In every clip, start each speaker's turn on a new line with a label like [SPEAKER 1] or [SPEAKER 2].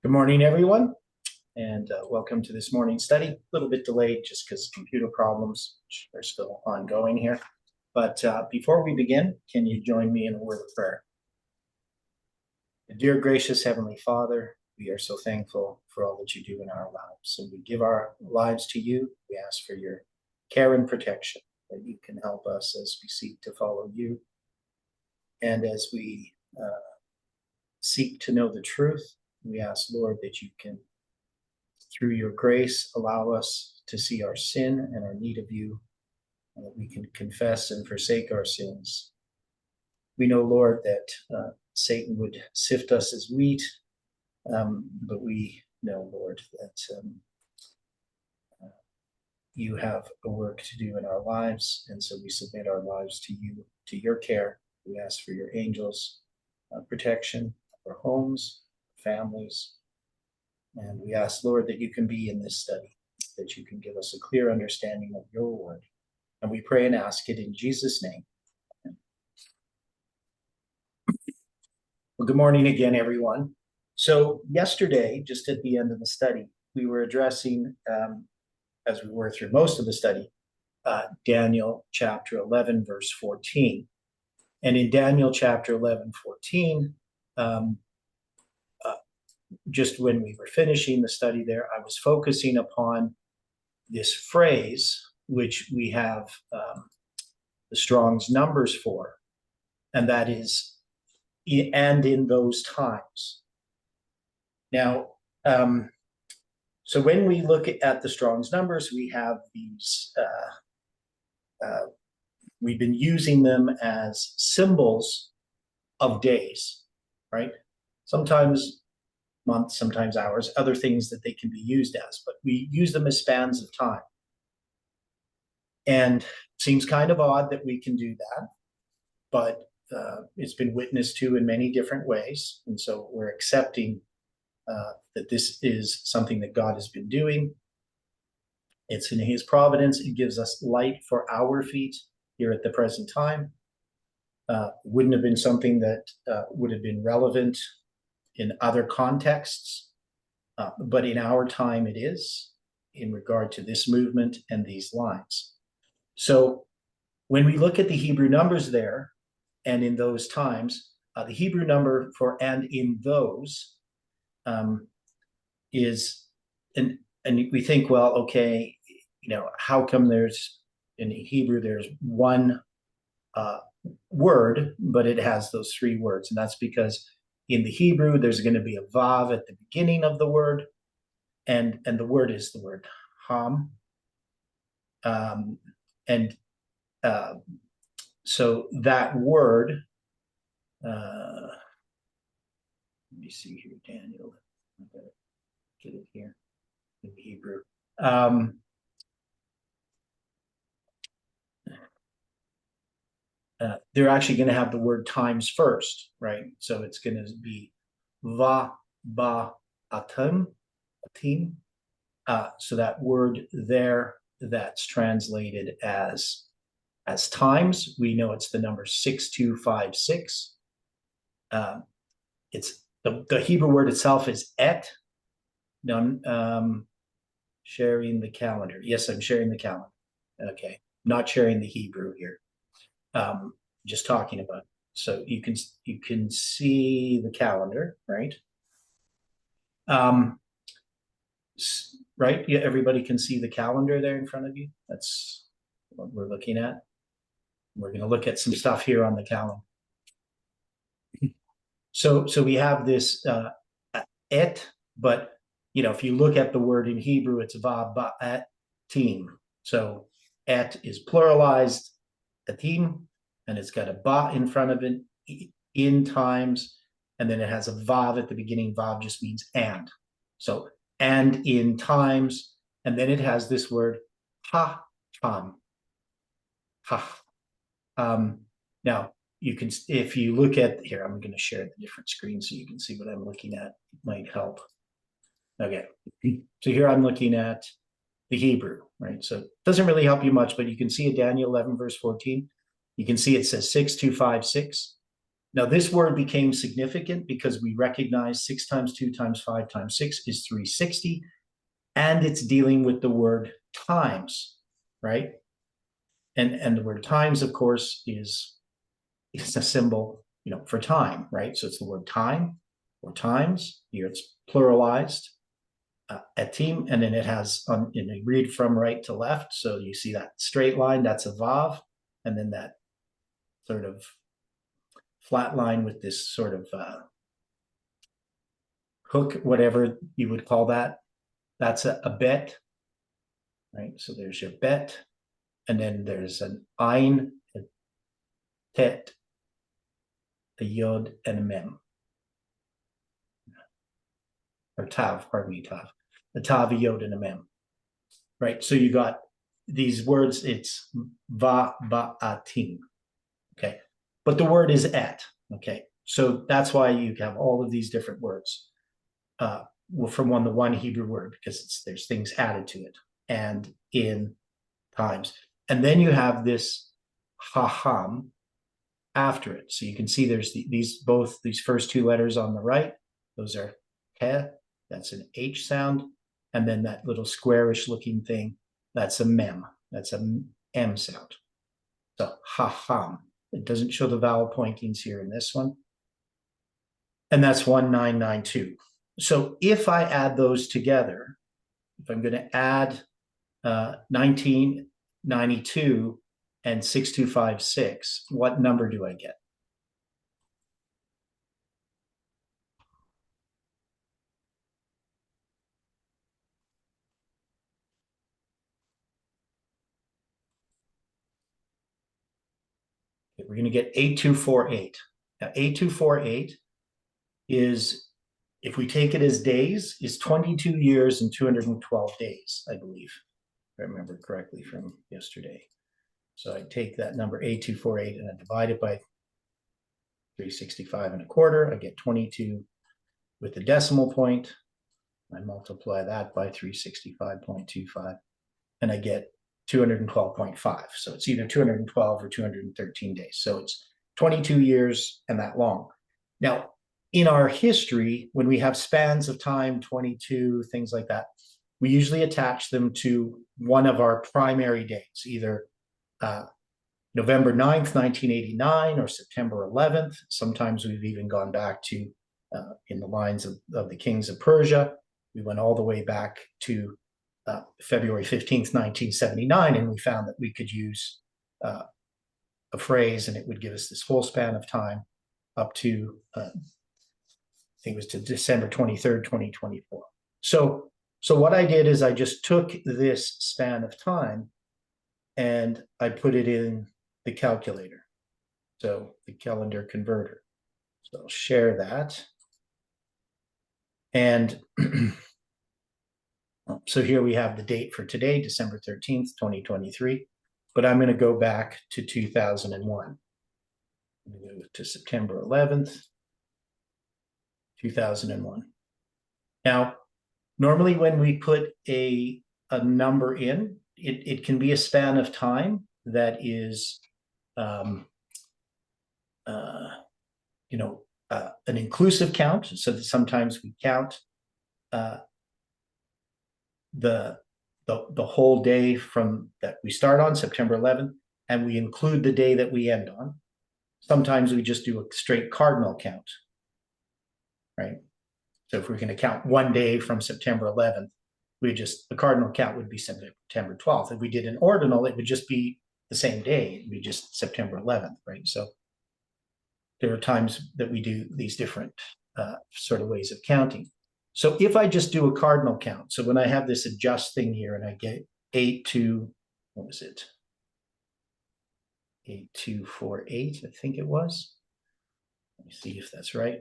[SPEAKER 1] Good morning, everyone, and welcome to this morning's study. A little bit delayed just because computer problems are still ongoing here. But before we begin, can you join me in a word of prayer? Dear gracious Heavenly Father, we are so thankful for all that you do in our lives. And we give our lives to you. We ask for your care and protection, that you can help us as we seek to follow you. And as we seek to know the truth, we ask, Lord, that you can, through your grace, allow us to see our sin and our need of you, and that we can confess and forsake our sins. We know, Lord, that Satan would sift us as wheat, but we know, Lord, that you have a work to do in our lives, and so we submit our lives to you, to your care. We ask for your angels' protection, our homes, families, and we ask, Lord, that you can be in this study, that you can give us a clear understanding of your word. And we pray and ask it in Jesus' name. Well, good morning again, everyone. So yesterday, just at the end of the study, we were addressing, as we were through most of the study, Daniel chapter 11, verse 14. And in Daniel chapter 11, 14, just when we were finishing the study there, I was focusing upon this phrase, which we have the Strong's numbers for, and that is, and in those times. Now, so when we look at the Strong's numbers, we have these, we've been using them as symbols of days, right? Sometimes months, sometimes hours, other things that they can be used as, but we use them as spans of time. And it seems kind of odd that we can do that, but it's been witnessed to in many different ways. And so we're accepting that this is something that God has been doing. It's in his providence. It gives us light for our feet here at the present time. Wouldn't have been something that would have been relevant in other contexts, but in our time it is, in regard to this movement and these lines. So when we look at the Hebrew numbers there, and in those times, the Hebrew number for "and in those" is, and we think, well, okay, how come there's, in Hebrew, there's one word, but it has those three words? And that's because in the Hebrew, there's going to be a vav at the beginning of the word, and the word is the word ham. So that word, let me see here, Daniel, I better get it here in Hebrew. They're actually going to have the word times first, right? So it's going to be va, ba, atim. So that word there, that's translated as times. We know it's the number 6256. It's the Hebrew word itself is et. Sharing the calendar. Yes, I'm sharing the calendar. Okay, not sharing the Hebrew here. Just talking about it. So you can see the calendar, right? Right? Yeah, everybody can see the calendar there in front of you. That's what we're looking at. We're going to look at some stuff here on the calendar. So we have this et, but if you look at the word in Hebrew, it's va ba atim. So et is pluralized atim, and it's got a ba in front of it, in times, and then it has a vav at the beginning. Vav just means and. So and in times, and then it has this word ha tam. Ha. Now you can, if you look at here, I'm going to share the different screens so you can see what I'm looking at. It might help. Okay, so here I'm looking at the Hebrew, right? So it doesn't really help you much, but you can see in Daniel 11, verse 14, you can see it says 6256. Now, this word became significant because we recognize 6 times 2 times 5 times 6 is 360, and it's dealing with the word times, right? And the word times, of course, is a symbol, for time, right? So it's the word time or times. Here it's pluralized, etim, and then it has you read from right to left. So you see that straight line, that's a vav, and then that sort of flat line with this sort of hook, whatever you would call that. That's a bet, right? So there's your bet, and then there's an ein, a tet, a yod, and a mem. Or tav, pardon me, tav. A tav, a yod, and a mem. Right? So you got these words, it's va, ba, atim. Okay. But the word is et. Okay. So that's why you have all of these different words from one Hebrew word, because there's things added to it and in times. And then you have this haham after it. So you can see there's both these first two letters on the right. Those are he, that's an H sound. And then that little squarish looking thing, that's a mem. That's a M sound. So haham. It doesn't show the vowel pointings here in this one. And that's 1992. So if I add those together, if I'm going to add 1992 and 6256, what number do I get? Okay, we're going to get 8248. Now, 8248 is, if we take it as days, is 22 years and 212 days, I believe, if I remember correctly from yesterday. So I take that number 8248 and I divide it by 365 and a quarter. I get 22 with the decimal point. I multiply that by 365.25 and I get 212.5. So it's either 212 or 213 days. So it's 22 years and that long. Now, in our history, when we have spans of time, 22, things like that, we usually attach them to one of our primary dates, either November 9th, 1989 or September 11th. Sometimes we've even gone back to, in the lines of the kings of Persia, we went all the way back to February 15th, 1979, and we found that we could use a phrase and it would give us this whole span of time up to, I think it was to December 23rd, 2024. So what I did is I just took this span of time and I put it in the calculator. So the calendar converter. So I'll share that. And so here we have the date for today, December 13th, 2023. But I'm going to go back to 2001. I'm going to go to September 11th, 2001. Now, normally when we put a number in, it can be a span of time that is, an inclusive count. So that sometimes we count the whole day from that we start on, September 11th, and we include the day that we end on. Sometimes we just do a straight cardinal count, right? So if we're going to count one day from September 11th, the cardinal count would be September 12th. If we did an ordinal, it would just be the same day. It would be just September 11th, right? So there are times that we do these different sort of ways of counting. So if I just do a cardinal count, so when I have this adjust thing here and I get 8248, I think it was. Let me see if that's right.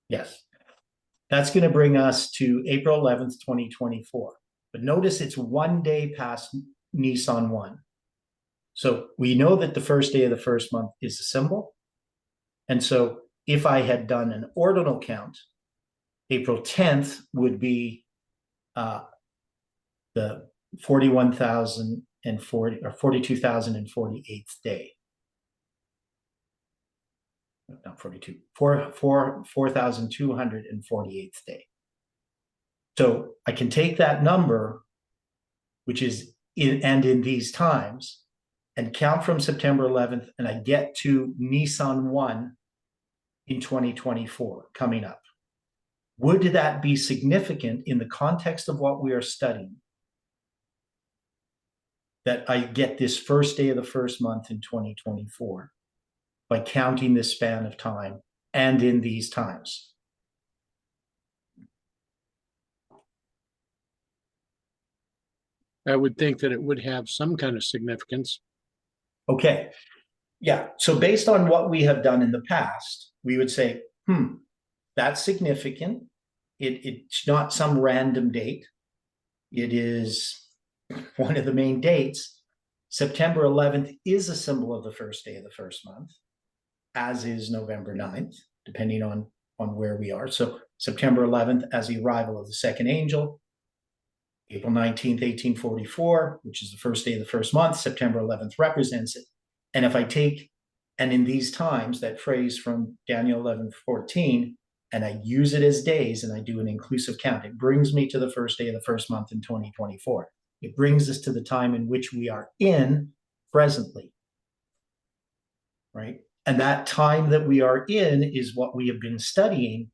[SPEAKER 1] Yes. That's going to bring us to April 11th, 2024. But notice it's one day past Nisan 1. So we know that the first day of the first month is a symbol. And so if I had done an ordinal count, April 10th would be the 41,040 or 42,048th day. not 42, 4,248th day. So I can take that number, which is in these times, and count from September 11th, and I get to Nisan 1 in 2024 coming up. Would that be significant in the context of what we are studying? That I get this first day of the first month in 2024 by counting this span of time and in these times.
[SPEAKER 2] I would think that it would have some kind of significance.
[SPEAKER 1] Okay. Yeah. So based on what we have done in the past, we would say, that's significant. It's not some random date. It is one of the main dates. September 11th is a symbol of the first day of the first month, as is November 9th, depending on where we are. So September 11th as the arrival of the second angel. April 19th, 1844, which is the first day of the first month, September 11th represents it. And if I take, and in these times, that phrase from Daniel 11:14, and I use it as days and I do an inclusive count, it brings me to the first day of the first month in 2024. It brings us to the time in which we are in presently, right? And that time that we are in is what we have been studying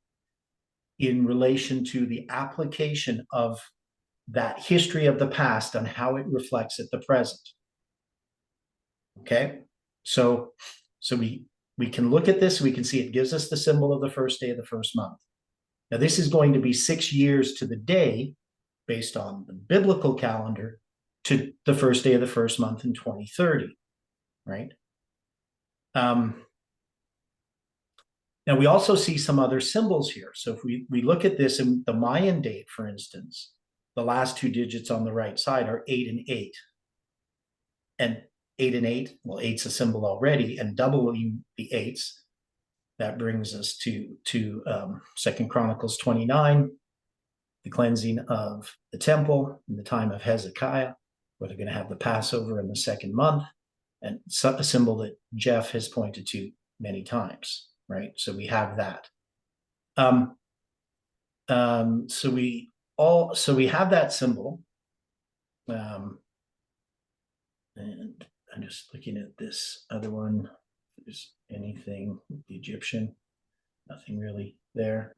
[SPEAKER 1] in relation to the application of that history of the past and how it reflects at the present. Okay, so we can look at this, we can see it gives us the symbol of the first day of the first month. Now this is going to be 6 years to the day, based on the biblical calendar, to the first day of the first month in 2030, right? Now we also see some other symbols here. So if we look at this in the Mayan date, for instance, the last two digits on the right side are 8 and 8. And 8 and 8, well, 8's a symbol already, and doubling the 8s, that brings us to 2 Chronicles 29, the cleansing of the temple in the time of Hezekiah, where they're going to have the Passover in the second month, and a symbol that Jeff has pointed to many times, right? So we have that. So we have that symbol. And I'm just looking at this other one. If there's anything with the Egyptian, nothing really there.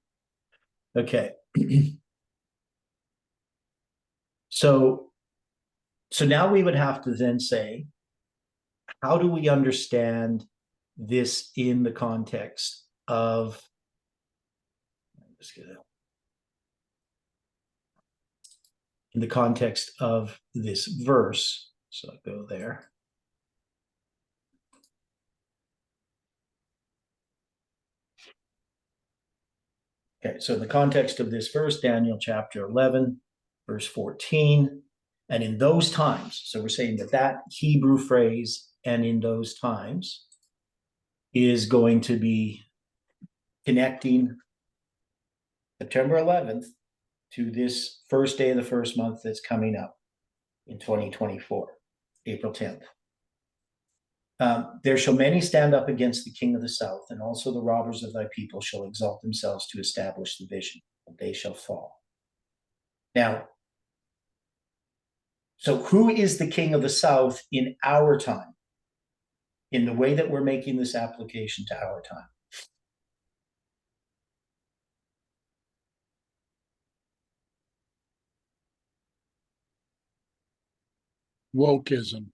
[SPEAKER 1] Okay. So now we would have to then say, how do we understand this in the context of, in the context of this verse? So I'll go there. Okay, so in the context of this verse, Daniel chapter 11, verse 14, and in those times, so we're saying that Hebrew phrase, and in those times, is going to be connecting September 11th to this first day of the first month that's coming up in 2024, April 10th. There shall many stand up against the king of the south, and also the robbers of thy people shall exalt themselves to establish the vision, but they shall fall. Now, so who is the king of the south in our time, in the way that we're making this application to our time?
[SPEAKER 2] Wokeism.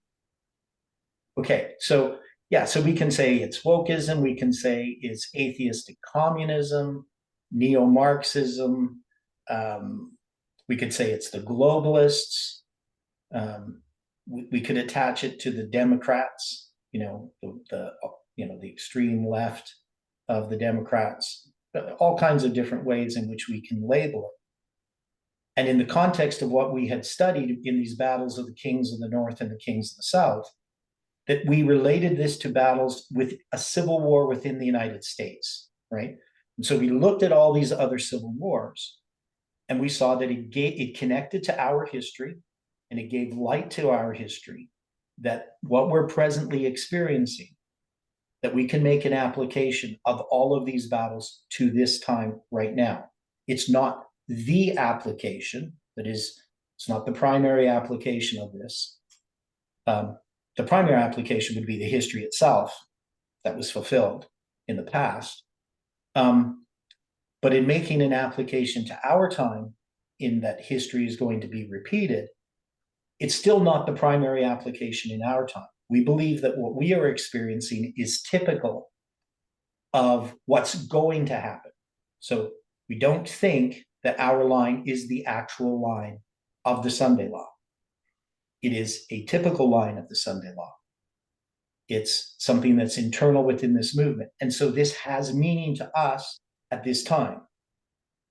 [SPEAKER 1] Okay, so yeah, so we can say it's wokeism, we can say it's atheistic communism, neo-Marxism, we could say it's the globalists, we could attach it to the Democrats, the extreme left of the Democrats, all kinds of different ways in which we can label it. And in the context of what we had studied in these battles of the kings of the north and the kings of the south, that we related this to battles with a civil war within the United States, right? And so we looked at all these other civil wars, and we saw that it connected to our history, and it gave light to our history, that what we're presently experiencing that we can make an application of all of these battles to this time right now. It's not the application, that is, it's not the primary application of this. The primary application would be the history itself that was fulfilled in the past. But in making an application to our time, in that history is going to be repeated, it's still not the primary application in our time. We believe that what we are experiencing is typical of what's going to happen. So we don't think that our line is the actual line of the Sunday law. It is a typical line of the Sunday law. It's something that's internal within this movement. And so this has meaning to us at this time.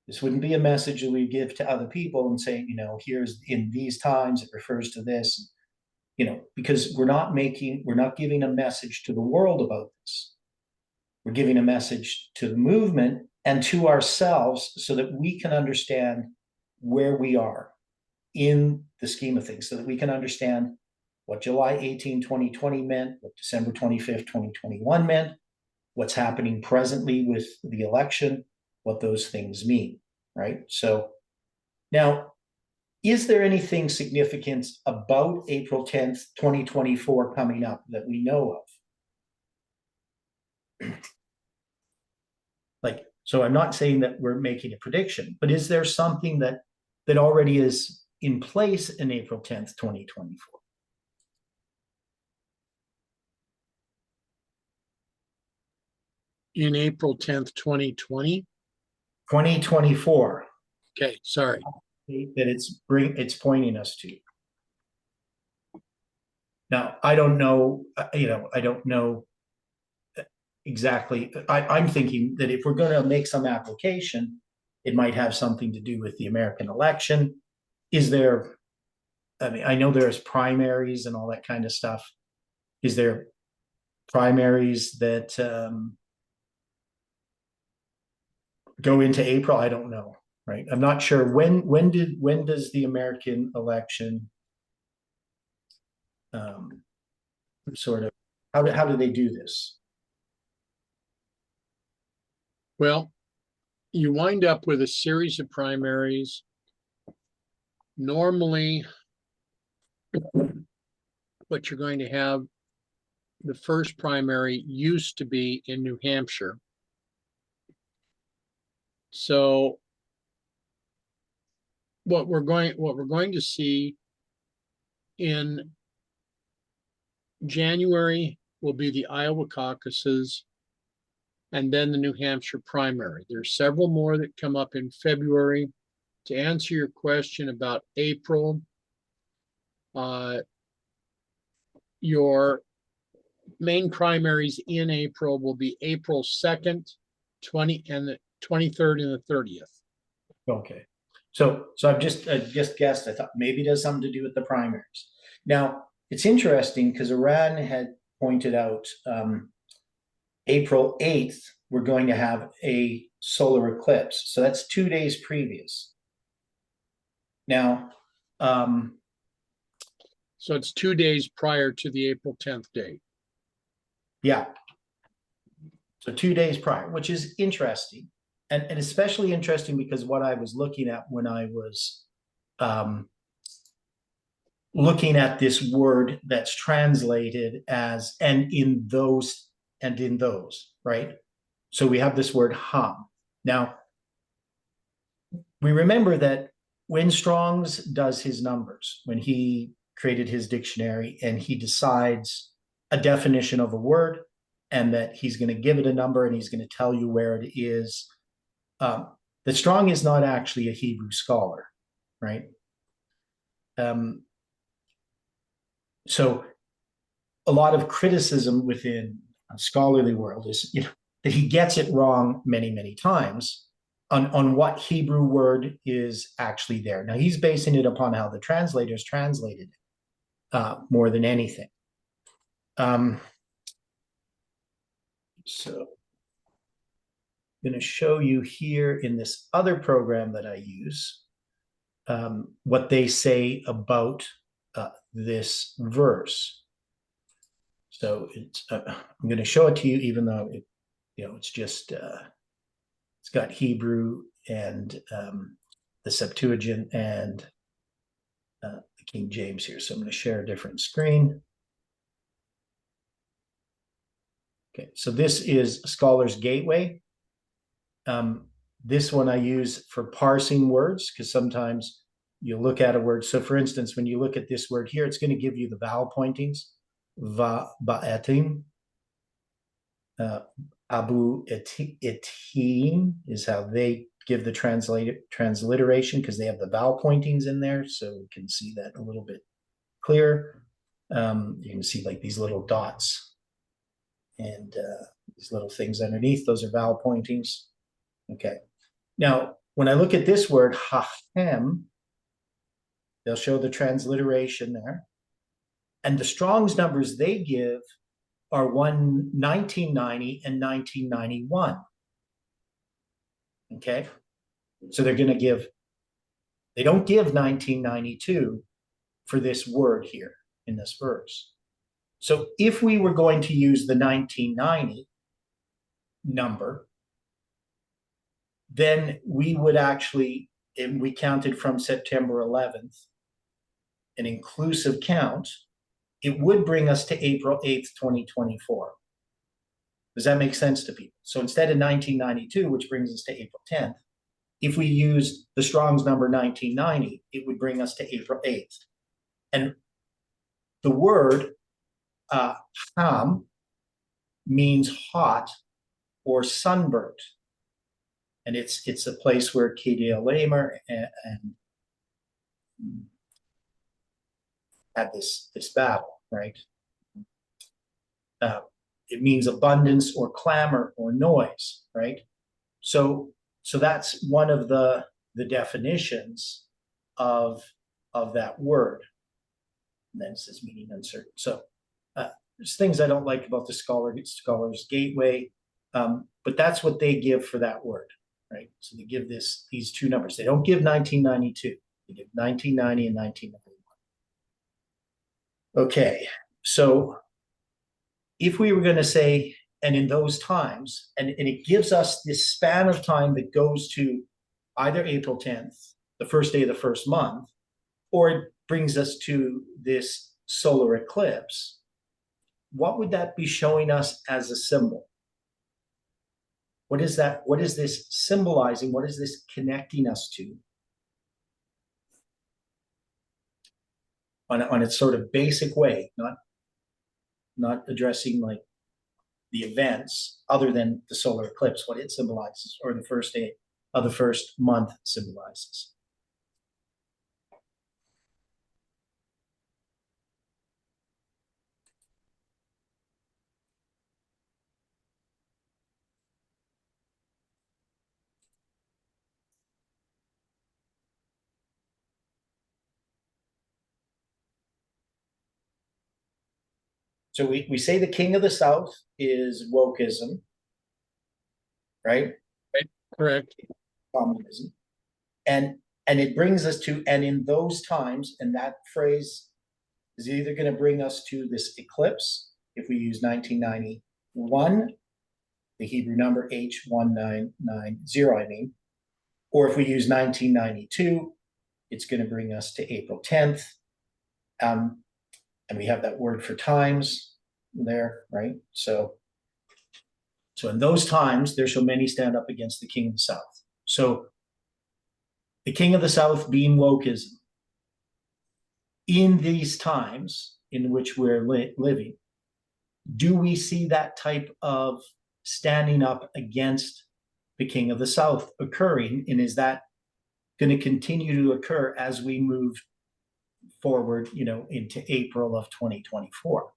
[SPEAKER 1] This wouldn't be a message that we give to other people and say, here's in these times, it refers to this, because we're not giving a message to the world about this. We're giving a message to the movement and to ourselves so that we can understand where we are in the scheme of things, so that we can understand what July 18, 2020 meant, what December 25th, 2021 meant, what's happening presently with the election, what those things mean, right? So now, is there anything significant about April 10th, 2024 coming up that we know of? So I'm not saying that we're making a prediction, but is there something that already is in place in April 10th, 2024?
[SPEAKER 2] In April 10th, 2020?
[SPEAKER 1] 2024.
[SPEAKER 2] Okay, sorry.
[SPEAKER 1] That it's pointing us to. Now, I don't know, I don't know exactly. I'm thinking that if we're going to make some application, it might have something to do with the American election. I know there's primaries and all that kind of stuff. Is there primaries that go into April? I don't know, right? I'm not sure when does the American election sort of, how do they do this?
[SPEAKER 2] Well, you wind up with a series of primaries. Normally, what you're going to have, the first primary used to be in New Hampshire. So what we're going to see in January will be the Iowa caucuses and then the New Hampshire primary. There's several more that come up in February. To answer your question about April, your main primaries in April will be April 2nd, 20 and the 23rd and the 30th.
[SPEAKER 1] Okay. So I've just guessed. I thought maybe it has something to do with the primaries. Now, it's interesting because Iran had pointed out April 8th, we're going to have a solar eclipse. So that's 2 days previous. Now,
[SPEAKER 2] so it's 2 days prior to the April 10th date.
[SPEAKER 1] Yeah. So 2 days prior, which is interesting. And especially interesting because what I was looking at when I was looking at this word that's translated as and in those, right? So we have this word hum. Now, we remember that when Strong's does his numbers, when he created his dictionary and he decides a definition of a word and that he's going to give it a number and he's going to tell you where it is, that Strong is not actually a Hebrew scholar, right? So a lot of criticism within a scholarly world is, that he gets it wrong many, many times on what Hebrew word is actually there. Now, he's basing it upon how the translators translated it more than anything. So I'm going to show you here in this other program that I use what they say about this verse. So it's I'm going to show it to you, even though it's just it's got Hebrew and the Septuagint and the King James here. So I'm going to share a different screen. Okay, so this is Scholar's Gateway. This one I use for parsing words, because sometimes you look at a word. So for instance, when you look at this word here, it's going to give you the vowel pointings. Ba'etim. Abu Etim is how they give the transliteration, because they have the vowel pointings in there, so we can see that a little bit clearer. You can see like these little dots and these little things underneath. Those are vowel pointings. Okay. Now, when I look at this word, hachem, they'll show the transliteration there. And the Strong's numbers they give are 1990 and 1991. Okay. So they're going to give, they don't give 1992 for this word here in this verse. So if we were going to use the 1990 number, then we would actually, and we counted from September 11th, an inclusive count, it would bring us to April 8th, 2024. Does that make sense to people? So instead of 1992, which brings us to April 10th, if we used the Strong's number 1990, it would bring us to April 8th. And the word ham means hot or sunburnt. And it's a place where Kedea Lamer and had this battle, right? It means abundance or clamor or noise, right? So that's one of the definitions of that word. And then it says meaning uncertain. So there's things I don't like about the Scholar's Gateway, but that's what they give for that word, right? So they give these two numbers. They don't give 1992. They give 1990 and 1991. Okay, so if we were going to say, and in those times, and it gives us this span of time that goes to either April 10th, the first day of the first month, or it brings us to this solar eclipse, what would that be showing us as a symbol? What is that? What is this symbolizing? What is this connecting us to? On its sort of basic way, not addressing like the events other than the solar eclipse, what it symbolizes, or the first day of the first month symbolizes. So we say the king of the South is wokeism, right?
[SPEAKER 2] Correct.
[SPEAKER 1] Communism. And it brings us to, and in those times, and that phrase is either going to bring us to this eclipse, if we use 1991, the Hebrew number H1990, or if we use 1992, it's going to bring us to April 10th. And we have that word for times there, right? So in those times, there shall many stand up against the king of the South. So the king of the South being wokeism. In these times in which we're living, do we see that type of standing up against the king of the South occurring? And is that going to continue to occur as we move forward, into April of 2024?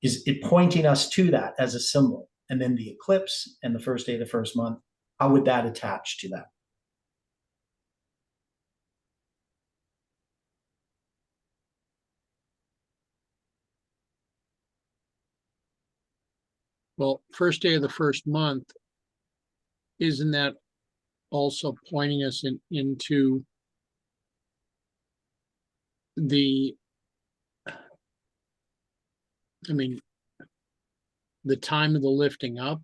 [SPEAKER 1] Is it pointing us to that as a symbol? And then the eclipse and the first day of the first month, how would that attach to that?
[SPEAKER 2] Well, first day of the first month, isn't that also pointing us into the, I mean, the time of the lifting up,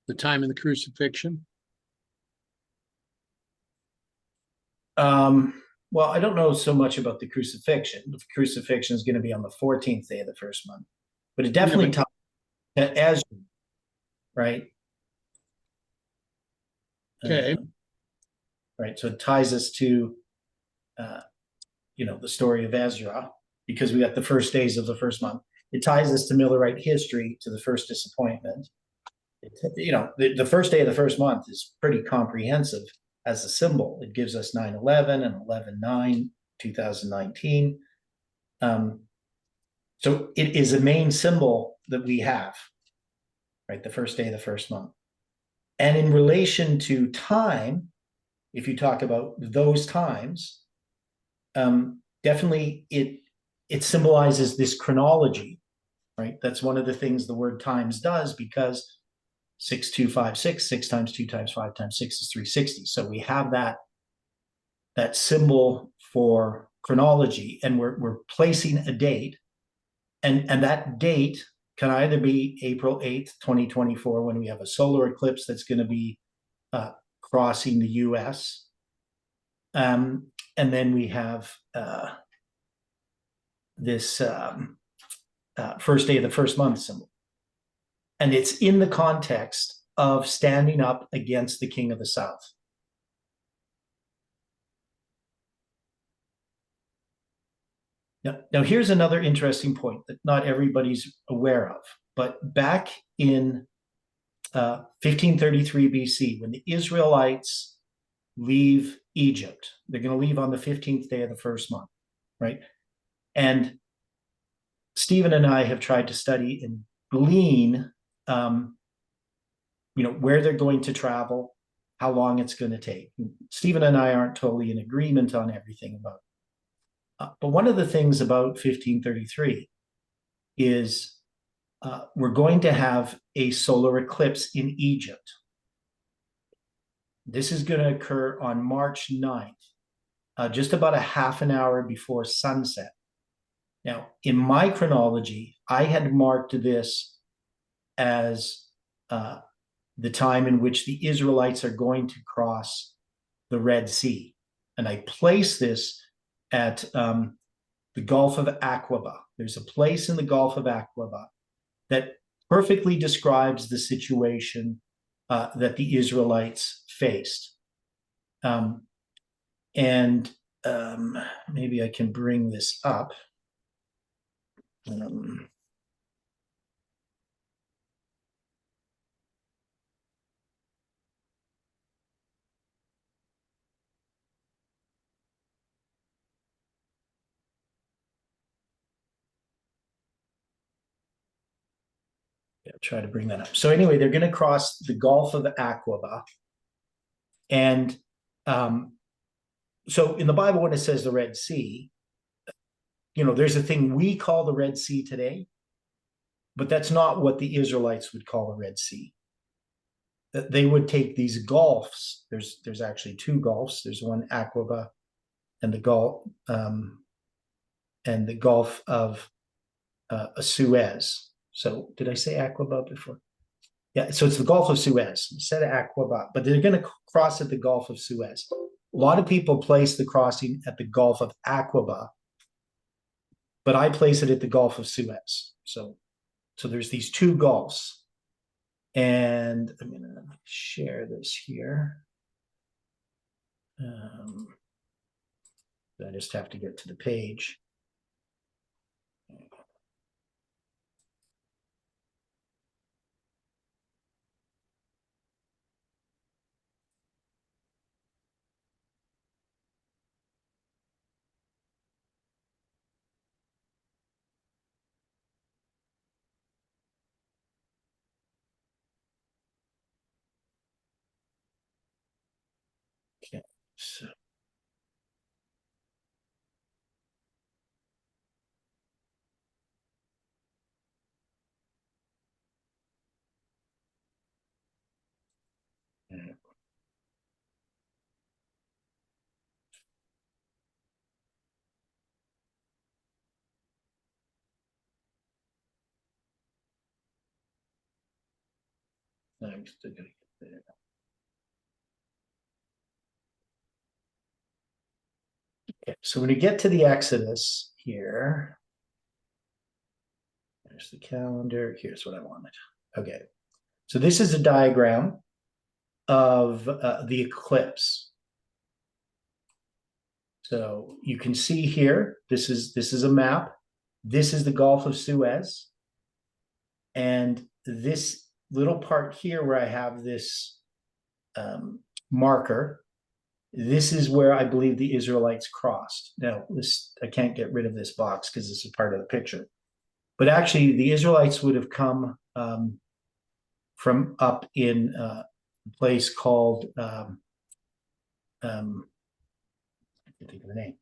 [SPEAKER 2] the time of the crucifixion?
[SPEAKER 1] Well, I don't know so much about the crucifixion. The crucifixion is going to be on the 14th day of the first month, but it definitely
[SPEAKER 2] but-
[SPEAKER 1] ties to Ezra, right?
[SPEAKER 2] Okay.
[SPEAKER 1] Right. So it ties us to, uh, the story of Ezra because we got the first days of the first month. It ties us to Millerite history to the first disappointment. The first day of the first month is pretty comprehensive as a symbol. It gives us 9/11 and 11/9, 2019. So it is a main symbol that we have, right? The first day of the first month. And in relation to time, if you talk about those times, definitely it symbolizes this chronology, right? That's one of the things the word times does because 6256, 6 times 2 times 5 times 6 is 360. So we have that symbol for chronology, and we're placing a date, and that date can either be April 8th, 2024, when we have a solar eclipse that's going to be crossing the US. And then we have this first day of the first month symbol. And it's in the context of standing up against the king of the south. Now here's another interesting point that not everybody's aware of. But back in 1533 BC, when the Israelites leave Egypt, they're going to leave on the 15th day of the first month, right? And Stephen and I have tried to study and glean, where they're going to travel, how long it's going to take. Stephen and I aren't totally in agreement on everything about it. But one of the things about 1533 is we're going to have a solar eclipse in Egypt. This is going to occur on March 9th, just about a half an hour before sunset. Now, in my chronology, I had marked this as the time in which the Israelites are going to cross the Red Sea. And I place this at the Gulf of Aqaba. There's a place in the Gulf of Aqaba that perfectly describes the situation that the Israelites faced. And maybe I can bring this up. I'll try to bring that up. So anyway, they're going to cross the Gulf of Aqaba. And so in the Bible, when it says the Red Sea, there's a thing we call the Red Sea today, but that's not what the Israelites would call the Red Sea. They would take these gulfs. There's actually two gulfs. There's one Aqaba and the Gulf of Suez. So did I say Aqaba before? Yeah, so it's the Gulf of Suez instead of Aqaba, but they're going to cross at the Gulf of Suez. A lot of people place the crossing at the Gulf of Aqaba, but I place it at the Gulf of Suez. So there's these two gulfs, and I'm going to share this here. I just have to get to the page. Okay, so I'm still gonna get there. Okay, so when you get to the Exodus here, there's the calendar. Here's what I wanted. Okay, so this is a diagram of the eclipse. So you can see here, this is a map. This is the Gulf of Suez. And this little part here where I have this marker, this is where I believe the Israelites crossed. Now, I can't get rid of this box because this is part of the picture. But actually, the Israelites would have come from up in a place called, I can't think of the name.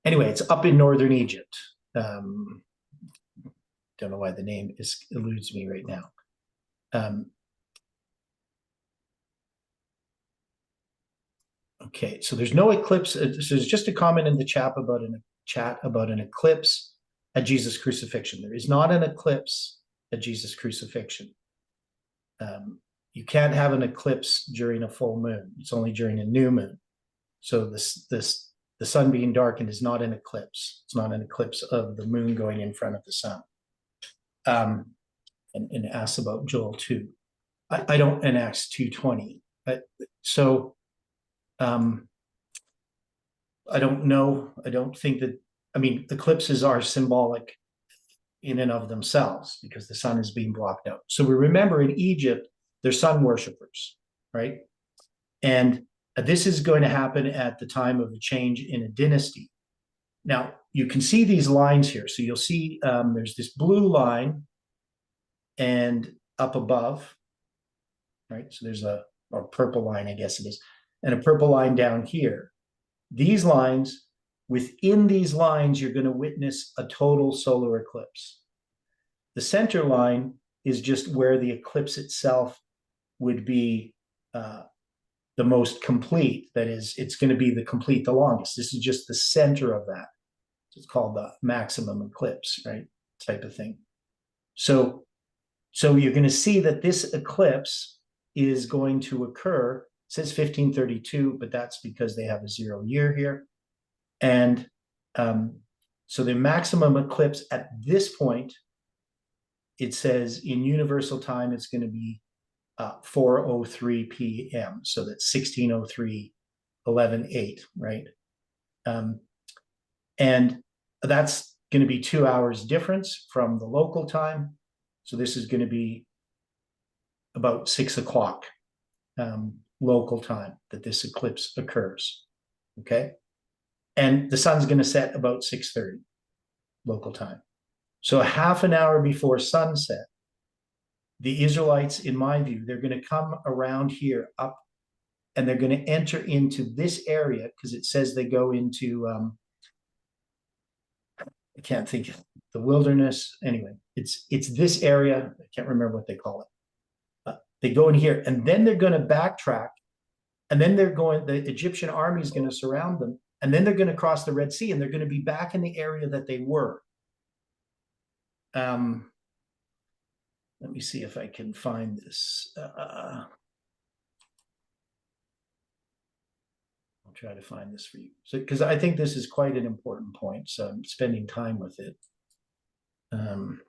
[SPEAKER 1] Anyway, it's up in northern Egypt. Don't know why the name eludes me right now. Okay, so there's no eclipse. So there's just a comment in the chat about an eclipse at Jesus' crucifixion. There is not an eclipse at Jesus' crucifixion. You can't have an eclipse during a full moon. It's only during a new moon. So the sun being darkened is not an eclipse. It's not an eclipse of the moon going in front of the sun. And asks about Joel 2. I don't, and Acts 2:20. So I don't know. I don't think that, I mean, eclipses are symbolic in and of themselves because the sun is being blocked out. So we remember in Egypt, they're sun worshippers, right? And this is going to happen at the time of a change in a dynasty. Now, you can see these lines here. So you'll see there's this blue line and up above, right? So there's a purple line, I guess it is, and a purple line down here. These lines, within these lines, you're going to witness a total solar eclipse. The center line is just where the eclipse itself would be the most complete. That is, it's going to be the longest. This is just the center of that. It's called the maximum eclipse, right? Type of thing. So you're going to see that this eclipse is going to occur. It says 1532, but that's because they have a 0 year here. And so the maximum eclipse at this point, it says in universal time, it's going to be 4:03 p.m. So that's 16:03, 11:08, right? And that's going to be 2 hours difference from the local time. So this is going to be about 6 o'clock local time that this eclipse occurs. Okay. And the sun's going to set about 6:30 local time. So a half an hour before sunset, the Israelites, in my view, they're going to come around here up and they're going to enter into this area because it says they go into, I can't think of the wilderness. Anyway, it's this area. I can't remember what they call it. They go in here and then they're going to backtrack and then the Egyptian army is going to surround them. And then they're going to cross the Red Sea and they're going to be back in the area that they were. Let me see if I can find this. I'll try to find this for you. So, because I think this is quite an important point. So I'm spending time with it. Trying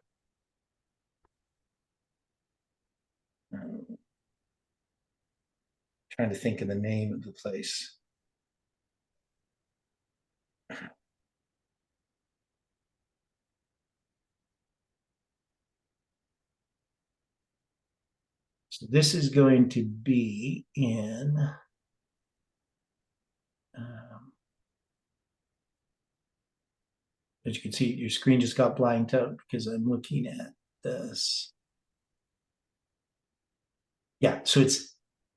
[SPEAKER 1] to think of the name of the place. So this is going to be in, as you can see, your screen just got blanked out because I'm looking at this. Yeah, so it's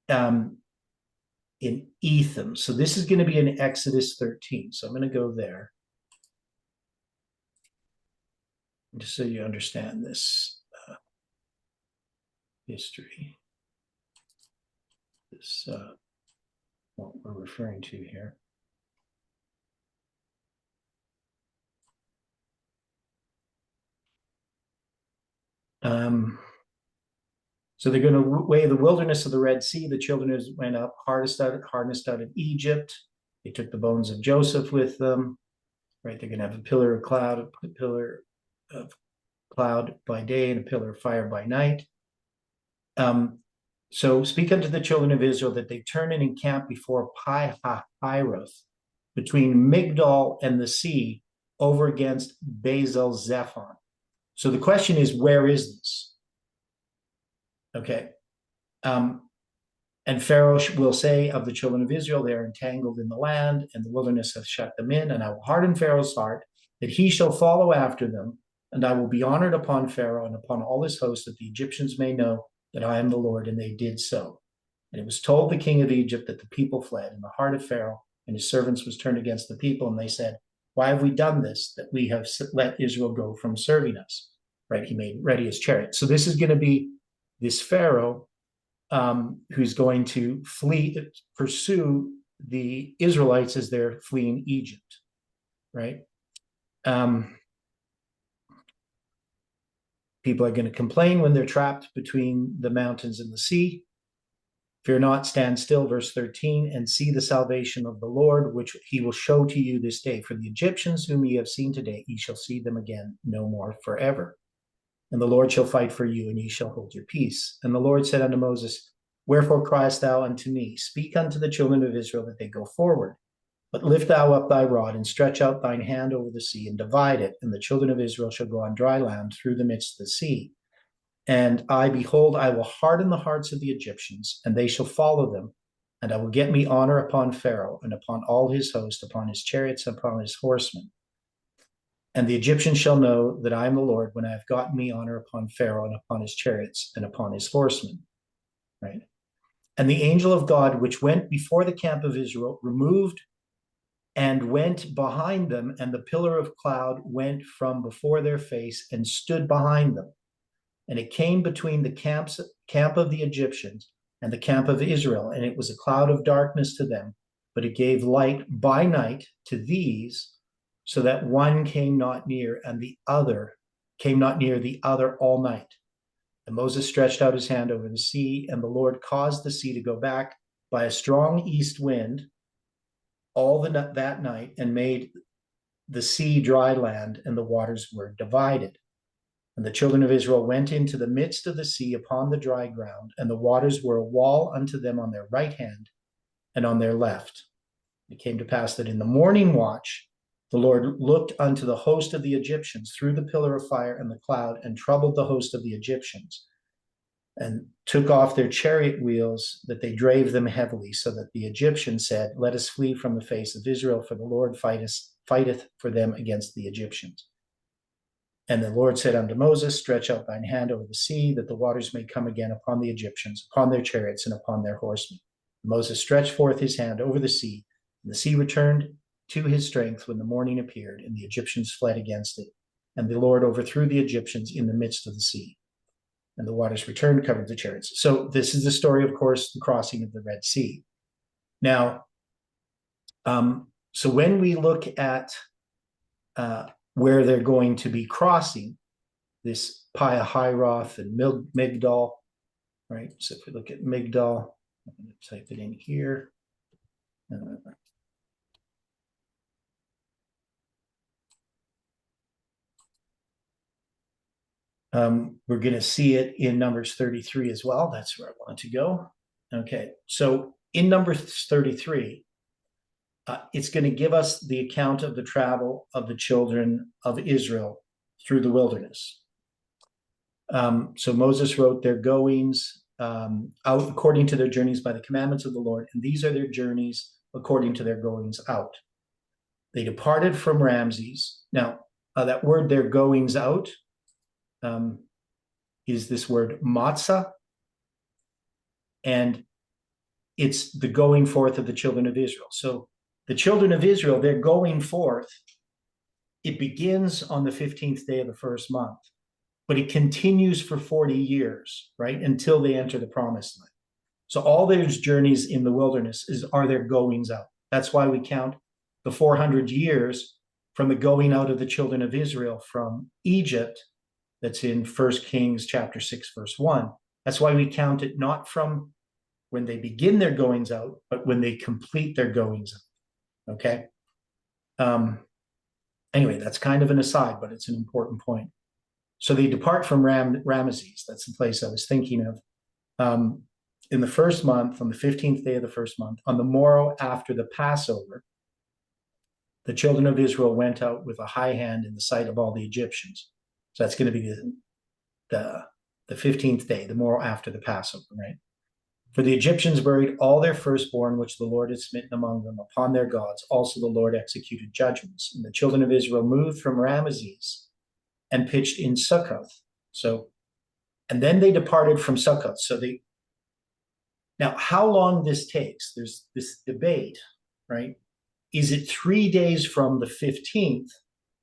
[SPEAKER 1] in Etham. So this is going to be in Exodus 13. So I'm going to go there. Just so you understand this history. This what we're referring to here. So they're going to weigh the wilderness of the Red Sea. The children went up, harnessed out of Egypt. They took the bones of Joseph with them. Right? They're going to have a pillar of cloud by day and a pillar of fire by night. So speak unto the children of Israel that they turn and encamp before Pi-hahiroth, between Migdol and the sea, over against Baal Zephon. So the question is, where is this? Okay. And Pharaoh will say of the children of Israel, they are entangled in the land, and the wilderness hath shut them in. And I will harden Pharaoh's heart, that he shall follow after them. And I will be honored upon Pharaoh and upon all his host, that the Egyptians may know that I am the Lord. And they did so. And it was told the king of Egypt that the people fled, and the heart of Pharaoh and his servants was turned against the people. And they said, why have we done this, that we have let Israel go from serving us? Right? He made ready his chariot. So this is going to be this Pharaoh who's going to pursue the Israelites as they're fleeing Egypt, right? People are going to complain when they're trapped between the mountains and the sea. Fear not, stand still, verse 13, and see the salvation of the Lord, which he will show to you this day. For the Egyptians whom ye have seen today, ye shall see them again no more forever. And the Lord shall fight for you, and ye shall hold your peace. And the Lord said unto Moses, wherefore criest thou unto me? Speak unto the children of Israel that they go forward. But lift thou up thy rod, and stretch out thine hand over the sea, and divide it, and the children of Israel shall go on dry land through the midst of the sea. And behold, I will harden the hearts of the Egyptians, and they shall follow them. And I will get me honor upon Pharaoh, and upon all his host, upon his chariots, and upon his horsemen. And the Egyptians shall know that I am the Lord, when I have gotten me honor upon Pharaoh, and upon his chariots, and upon his horsemen. Right? And the angel of God, which went before the camp of Israel, removed and went behind them, and the pillar of cloud went from before their face and stood behind them. And it came between the camp of the Egyptians and the camp of Israel, and it was a cloud of darkness to them, but it gave light by night to these, so that one came not near and the other came not near the other all night. And Moses stretched out his hand over the sea, and the Lord caused the sea to go back by a strong east wind all that night, and made the sea dry land, and the waters were divided. And the children of Israel went into the midst of the sea upon the dry ground, and the waters were a wall unto them on their right hand and on their left. It came to pass that in the morning watch, the Lord looked unto the host of the Egyptians through the pillar of fire and the cloud, and troubled the host of the Egyptians, and took off their chariot wheels, that they drave them heavily, so that the Egyptians said, let us flee from the face of Israel, for the Lord fighteth for them against the Egyptians. And the Lord said unto Moses, stretch out thine hand over the sea, that the waters may come again upon the Egyptians, upon their chariots, and upon their horsemen. And Moses stretched forth his hand over the sea, and the sea returned to his strength when the morning appeared, and the Egyptians fled against it. And the Lord overthrew the Egyptians in the midst of the sea. And the waters returned, covered the chariots. So this is the story, of course, the crossing of the Red Sea. Now, so when we look at where they're going to be crossing, this Pi-hahiroth and Migdol, right? So if we look at Migdol, I'm going to type it in here. We're going to see it in Numbers 33 as well. That's where I want to go. Okay, so in Numbers 33, it's going to give us the account of the travel of the children of Israel through the wilderness. So Moses wrote their goings out according to their journeys by the commandments of the Lord, and these are their journeys according to their goings out. They departed from Ramses. Now, that word, their goings out, is this word matzah, and it's the going forth of the children of Israel. So the children of Israel, they're going forth. It begins on the 15th day of the first month, but it continues for 40 years, right, until they enter the promised land. So all their journeys in the wilderness are their goings out. That's why we count the 400 years from the going out of the children of Israel from Egypt. That's in 1 Kings chapter 6, verse 1. That's why we count it not from when they begin their goings out, but when they complete their goings out. Okay. Anyway, that's kind of an aside, but it's an important point. So they depart from Ramesses. That's the place I was thinking of. In the first month, on the 15th day of the first month, on the morrow after the Passover, the children of Israel went out with a high hand in the sight of all the Egyptians. So that's going to be the 15th day, the morrow after the Passover, right? For the Egyptians buried all their firstborn, which the Lord had smitten among them upon their gods. Also the Lord executed judgments. And the children of Israel moved from Ramesses and pitched in Succoth. So, and then they departed from Succoth. Now how long this takes, there's this debate, right? Is it 3 days from the 15th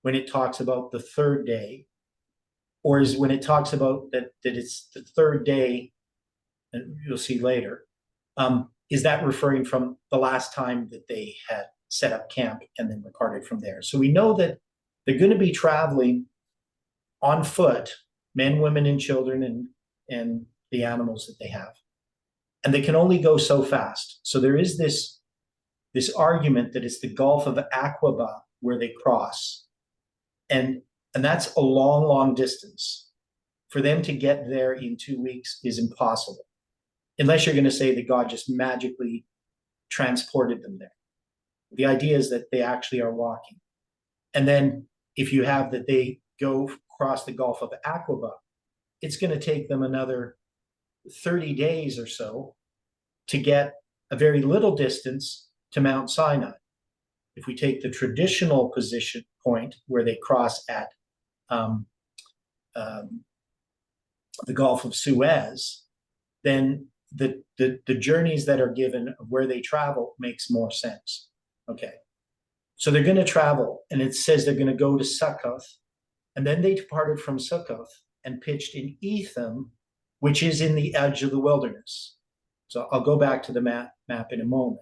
[SPEAKER 1] when it talks about the third day? Or is when it talks about that it's the third day, and you'll see later, is that referring from the last time that they had set up camp and then departed from there? So we know that they're going to be traveling on foot, men, women, and children, and the animals that they have. And they can only go so fast. So there is this argument that it's the Gulf of Aqaba where they cross. And that's a long, long distance. For them to get there in 2 weeks is impossible, unless you're going to say that God just magically transported them there. The idea is that they actually are walking. And then if you have that they go across the Gulf of Aqaba, it's going to take them another 30 days or so to get a very little distance to Mount Sinai. If we take the traditional position point where they cross at the Gulf of Suez, then the journeys that are given of where they travel makes more sense. Okay. So they're going to travel, and it says they're going to go to Succoth, and then they departed from Succoth and pitched in Etham, which is in the edge of the wilderness. So I'll go back to the map in a moment.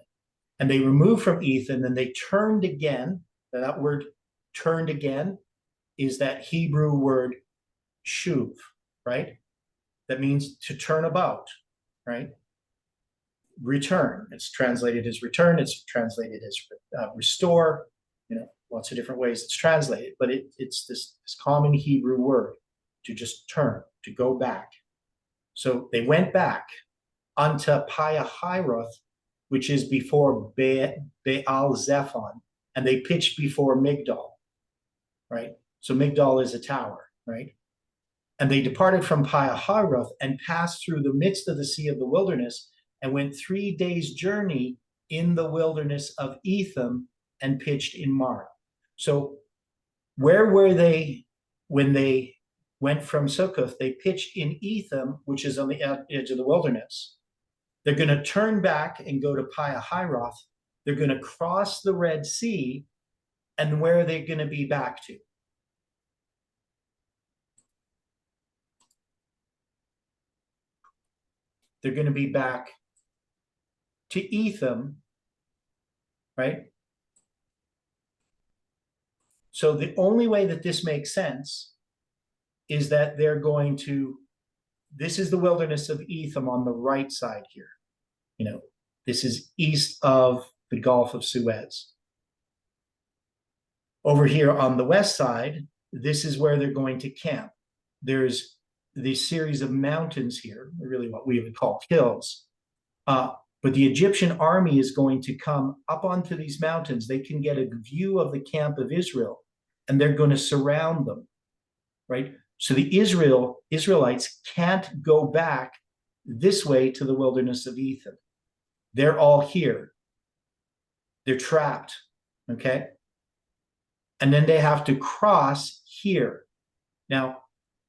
[SPEAKER 1] And they removed from Etham, and they turned again. That word turned again is that Hebrew word shuv, right? That means to turn about, right? Return. It's translated as return. It's translated as restore. Lots of different ways it's translated, but it's this common Hebrew word to just turn, to go back. So they went back unto Piahiroth, which is before Baal Zephon, and they pitched before Migdol, right? So Migdol is a tower, right? And they departed from Piahiroth and passed through the midst of the sea of the wilderness and went 3 days' journey in the wilderness of Etham and pitched in Marah. So where were they when they went from Succoth? They pitched in Etham, which is on the edge of the wilderness. They're going to turn back and go to Piahiroth. They're going to cross the Red Sea. And where are they going to be back to? They're going to be back to Etham, right? So the only way that this makes sense is that they're going to, this is the wilderness of Etham on the right side here. This is east of the Gulf of Suez. Over here on the west side, this is where they're going to camp. There's this series of mountains here, really what we would call hills. But the Egyptian army is going to come up onto these mountains. They can get a view of the camp of Israel, and they're going to surround them, right? So the Israelites can't go back this way to the wilderness of Etham. They're all here. They're trapped, okay? And then they have to cross here. Now,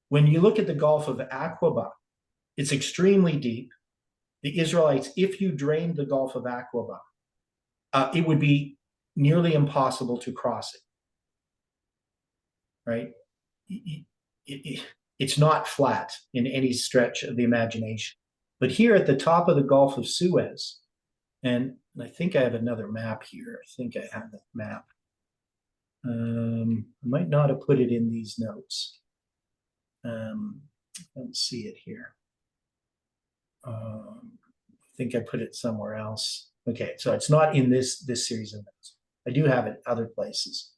[SPEAKER 1] when you look at the Gulf of Aqaba, it's extremely deep. The Israelites, if you drained the Gulf of Aqaba, it would be nearly impossible to cross it, right? It's not flat in any stretch of the imagination. But here at the top of the Gulf of Suez, and I think I have another map here. I think I have that map. I might not have put it in these notes. I don't see it here. I think I put it somewhere else. Okay, so it's not in this series of notes. I do have it other places,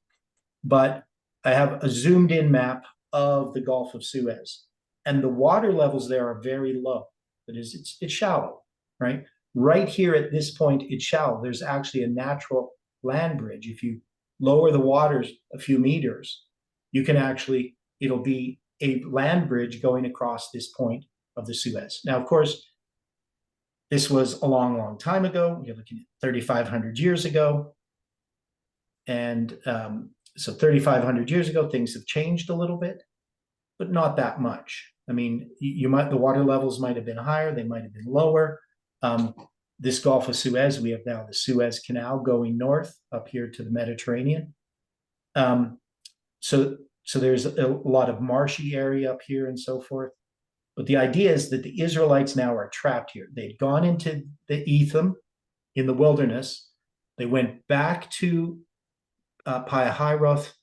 [SPEAKER 1] but I have a zoomed in map of the Gulf of Suez, and the water levels there are very low. That is, it's shallow, right? Right here at this point, it's shallow. There's actually a natural land bridge. If you lower the waters a few meters, you can actually, it'll be a land bridge going across this point of the Suez. Now, of course, this was a long, long time ago. You're looking at 3,500 years ago. And so 3,500 years ago, things have changed a little bit, but not that much. I mean, the water levels might have been higher, they might have been lower. This Gulf of Suez, we have now the Suez Canal going north up here to the Mediterranean. So there's a lot of marshy area up here and so forth. But the idea is that the Israelites now are trapped here. They'd gone into the Etham in the wilderness. They went back to Pihahiroth,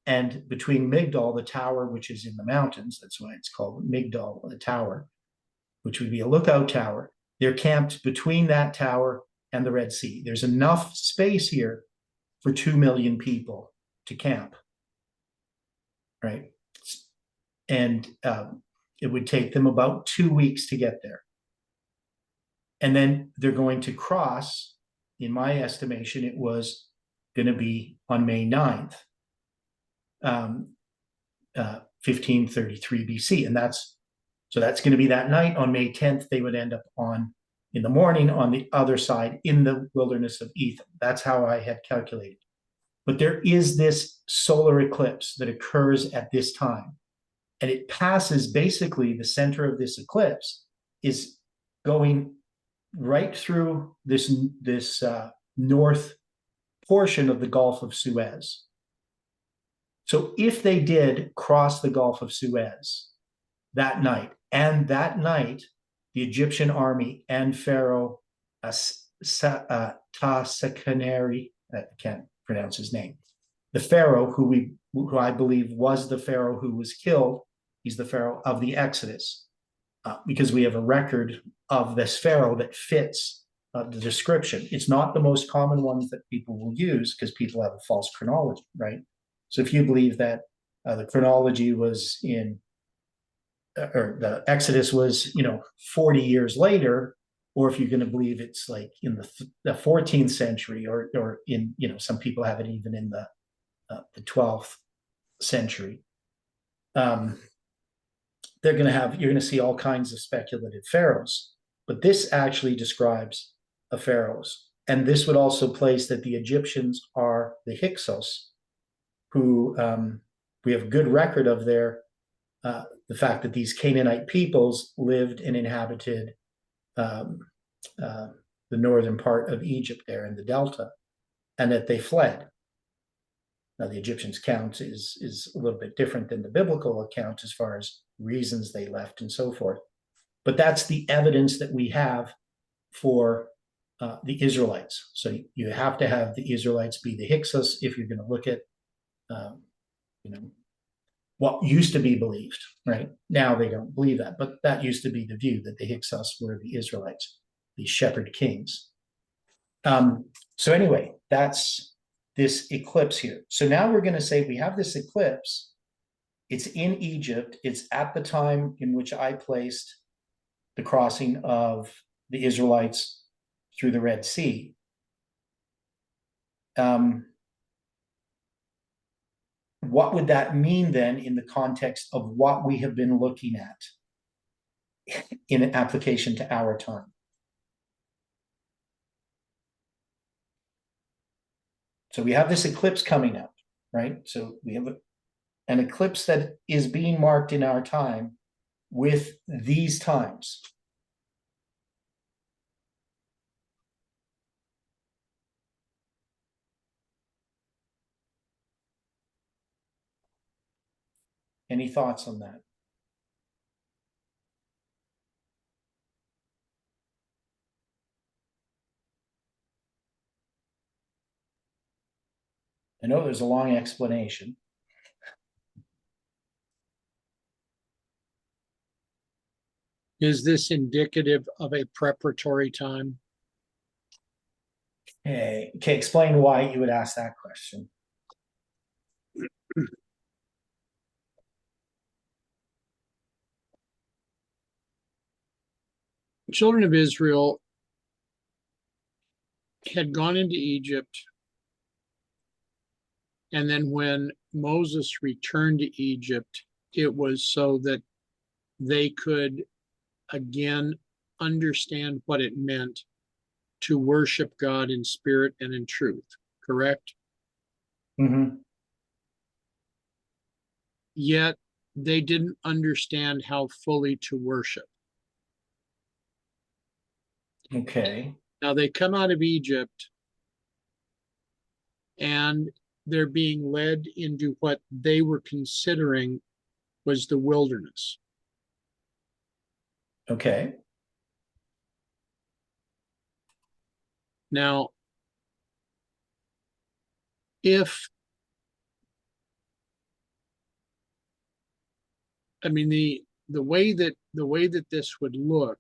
[SPEAKER 1] and between Migdol, the tower, which is in the mountains, that's why it's called Migdol, the tower, which would be a lookout tower. They're camped between that tower and the Red Sea. There's enough space here for 2 million people to camp, right? And it would take them about 2 weeks to get there. And then they're going to cross, in my estimation, it was going to be on May 9th, 1533 BC. And that's going to be that night. On May 10th, they would end up in the morning on the other side in the wilderness of Etham. That's how I had calculated. But there is this solar eclipse that occurs at this time. And it passes, basically, the center of this eclipse is going right through this north portion of the Gulf of Suez. So if they did cross the Gulf of Suez that night, and that night the Egyptian army and Pharaoh Tasekaneri, I can't pronounce his name, the Pharaoh who I believe was the Pharaoh who was killed, he's the Pharaoh of the Exodus, because we have a record of this Pharaoh that fits the description. It's not the most common ones that people will use because people have a false chronology, right? So if you believe that the chronology was or the Exodus was, 40 years later, or if you're going to believe it's like in the 14th century, or in, some people have it even in the 12th century, you're going to see all kinds of speculative pharaohs. But this actually describes a pharaohs. And this would also place that the Egyptians are the Hyksos, who we have good record of the fact that these Canaanite peoples lived and inhabited the northern part of Egypt there in the Delta, and that they fled. Now, the Egyptians' count is a little bit different than the biblical account as far as reasons they left and so forth. But that's the evidence that we have for the Israelites. So you have to have the Israelites be the Hyksos if you're going to look at, what used to be believed, right? Now they don't believe that, but that used to be the view, that the Hyksos were the Israelites, the shepherd kings. So anyway, that's this eclipse here. So now we're going to say we have this eclipse. It's in Egypt. It's at the time in which I placed the crossing of the Israelites through the Red Sea. What would that mean then in the context of what we have been looking at in an application to our time? So we have this eclipse coming up, right? So we have an eclipse that is being marked in our time with these times. Any thoughts on that? I know there's a long explanation.
[SPEAKER 2] Is this indicative of a preparatory time?
[SPEAKER 1] Okay, explain why you would ask that question.
[SPEAKER 2] The children of Israel had gone into Egypt, and then when Moses returned to Egypt, it was so that they could again understand what it meant to worship God in spirit and in truth, correct?
[SPEAKER 1] Mm-hmm.
[SPEAKER 2] Yet they didn't understand how fully to worship.
[SPEAKER 1] Okay.
[SPEAKER 2] Now they come out of Egypt and they're being led into what they were considering was the wilderness.
[SPEAKER 1] Okay.
[SPEAKER 2] Now, if I mean the way that this would look,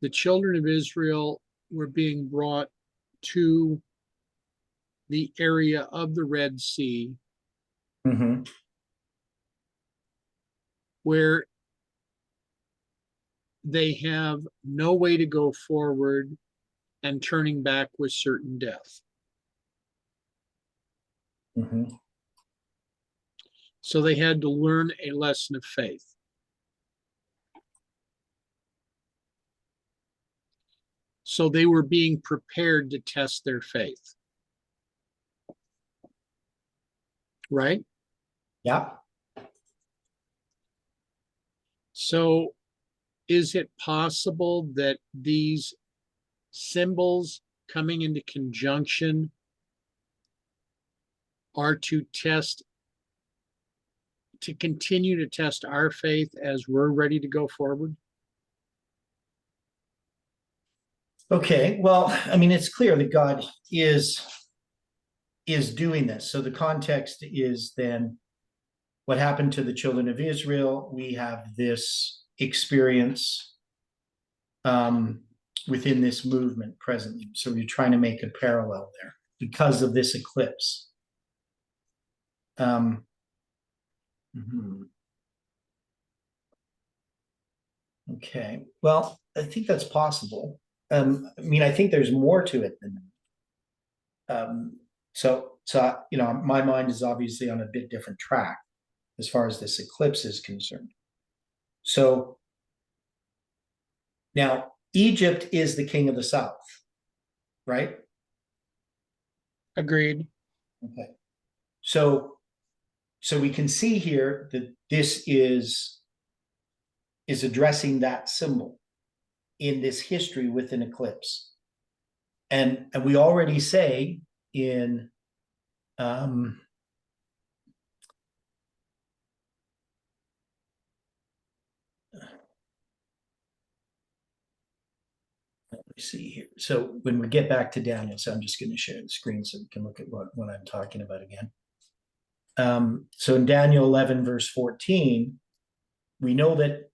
[SPEAKER 2] the children of Israel were being brought to the area of the Red Sea
[SPEAKER 1] Mm-hmm.
[SPEAKER 2] where they have no way to go forward, and turning back was certain death.
[SPEAKER 1] Mm-hmm.
[SPEAKER 2] So they had to learn a lesson of faith. So they were being prepared to test their faith. Right?
[SPEAKER 1] Yeah.
[SPEAKER 2] So is it possible that these symbols coming into conjunction are to continue to test our faith as we're ready to go forward?
[SPEAKER 1] Okay. Well, I mean, it's clear that God is doing this. So the context is then what happened to the children of Israel. We have this experience within this movement presently. So we're trying to make a parallel there because of this eclipse. Mhm. Okay. Well, I think that's possible. I mean, I think there's more to it than that. So you know, my mind is obviously on a bit different track as far as this eclipse is concerned. So now Egypt is the king of the south, right?
[SPEAKER 2] Agreed.
[SPEAKER 1] Okay. So we can see here that this is addressing that symbol in this history with an eclipse. And we already say in let me see here. So when we get back to Daniel, so I'm just going to share the screen so we can look at what I'm talking about again. So in Daniel 11, verse 14, we know that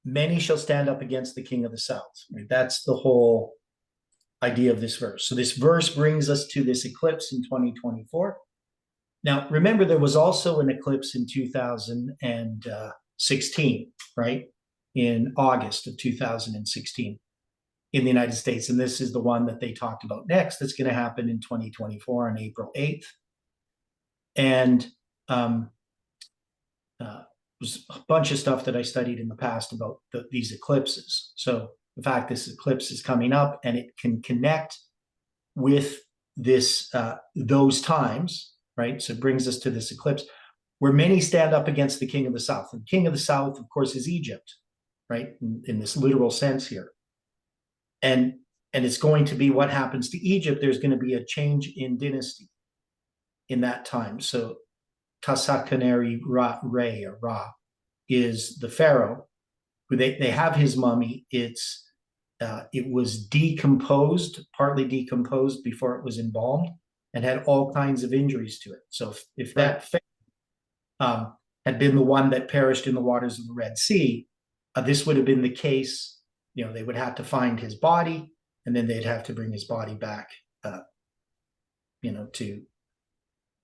[SPEAKER 1] many shall stand up against the king of the south. Right? That's the whole idea of this verse. So this verse brings us to this eclipse in 2024. Now, remember, there was also an eclipse in 2016, right? In August of 2016 in the United States. And this is the one that they talked about next. That's going to happen in 2024 on April 8th. And there's a bunch of stuff that I studied in the past about these eclipses. So the fact this eclipse is coming up and it can connect with this those times, right? So it brings us to this eclipse where many stand up against the king of the south. And the king of the south, of course, is Egypt, right? In this literal sense here. And it's going to be what happens to Egypt. There's going to be a change in dynasty in that time. So Tasakaneri Re or Ra is the pharaoh who they have his mummy. It was decomposed, partly decomposed before it was embalmed, and had all kinds of injuries to it. So if that had been the one that perished in the waters of the Red Sea, This would have been the case, they would have to find his body, and then they'd have to bring his body back, to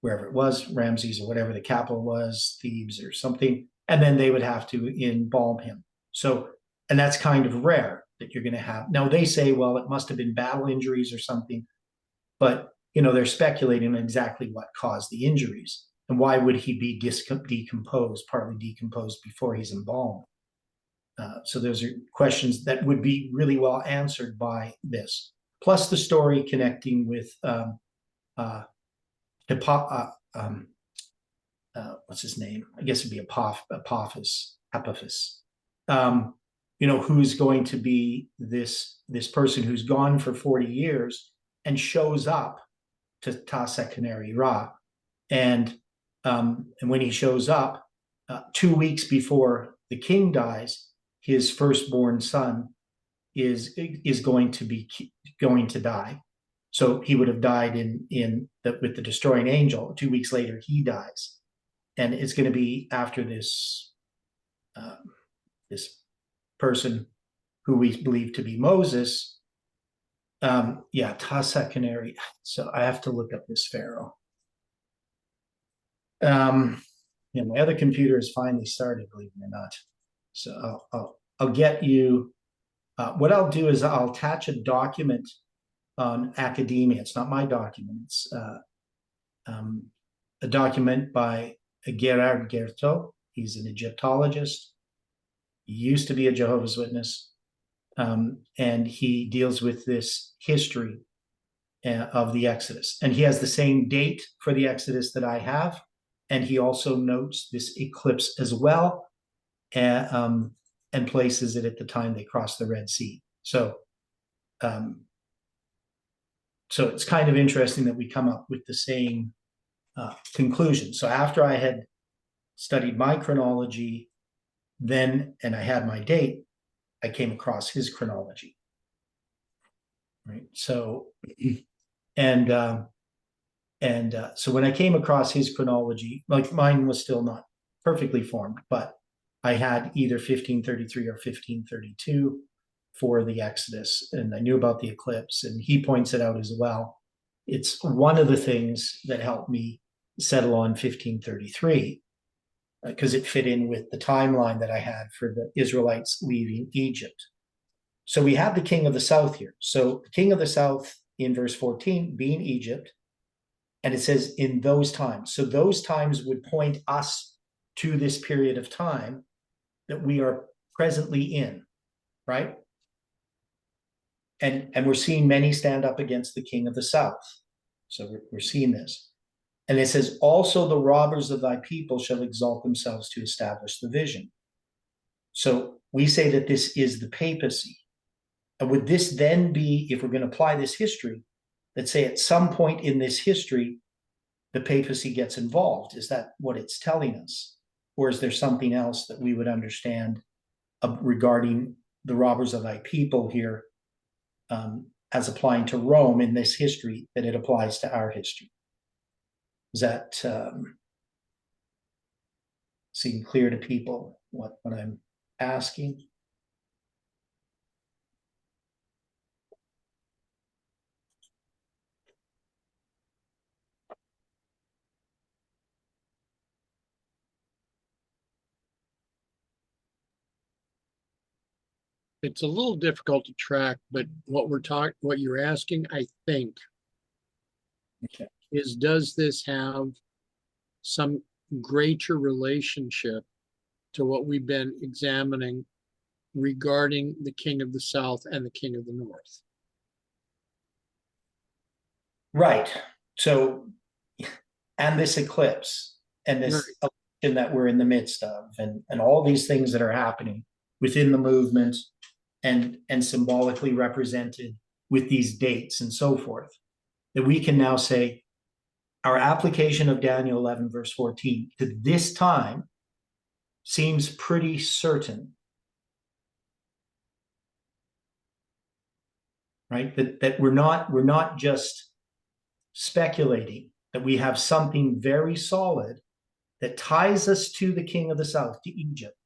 [SPEAKER 1] wherever it was, Ramses or whatever the capital was, Thebes or something, and then they would have to embalm him. So, and that's kind of rare that you're going to have. Now they say, well, it must have been battle injuries or something, but they're speculating on exactly what caused the injuries and why would he be decomposed, partly decomposed before he's embalmed. So those are questions that would be really well answered by this. Plus the story connecting with what's his name? I guess it'd be Apophis. Who's going to be this person who's gone for 40 years and shows up to Tasekheneri Ra, and when he shows up, 2 weeks before the king dies, his firstborn son is going to die. So he would have died with the destroying angel. 2 weeks later, he dies, and it's going to be after this person who we believe to be Moses. Tasekheneri. So I have to look up this pharaoh. My other computer has finally started, believe it or not. So I'll get you. What I'll do is I'll attach a document on academia. It's not my document. It's a document by Gerard Gerto. He's an Egyptologist. He used to be a Jehovah's Witness. And he deals with this history of the Exodus. And he has the same date for the Exodus that I have. And he also notes this eclipse as well, and places it at the time they crossed the Red Sea. So it's kind of interesting that we come up with the same conclusion. So after I had studied my chronology, and I had my date, I came across his chronology. Right. So, so when I came across his chronology, like mine was still not perfectly formed, but I had either 1533 or 1532 for the Exodus, and I knew about the eclipse, and he points it out as well. It's one of the things that helped me settle on 1533, because it fit in with the timeline that I had for the Israelites leaving Egypt. So we have the king of the south here. So the king of the south in verse 14 being Egypt, and it says in those times. So those times would point us to this period of time that we are presently in, right? And we're seeing many stand up against the king of the south. So we're seeing this. And it says, also the robbers of thy people shall exalt themselves to establish the vision. So we say that this is the papacy. And would this then be, if we're going to apply this history, let's say at some point in this history, the papacy gets involved? Is that what it's telling us? Or is there something else that we would understand regarding the robbers of thy people here, as applying to Rome in this history, that it applies to our history? Does that seem clear to people what I'm asking?
[SPEAKER 2] It's a little difficult to track, but what you're asking, I think,
[SPEAKER 1] Okay.
[SPEAKER 2] is does this have some greater relationship to what we've been examining regarding the king of the south and the king of the north?
[SPEAKER 1] Right. So, and this eclipse and this election that we're in the midst of, and all these things that are happening within the movement and symbolically represented with these dates and so forth, that we can now say our application of Daniel 11 verse 14 to this time seems pretty certain, right? That we're not just speculating, that we have something very solid that ties us to the king of the south, to Egypt.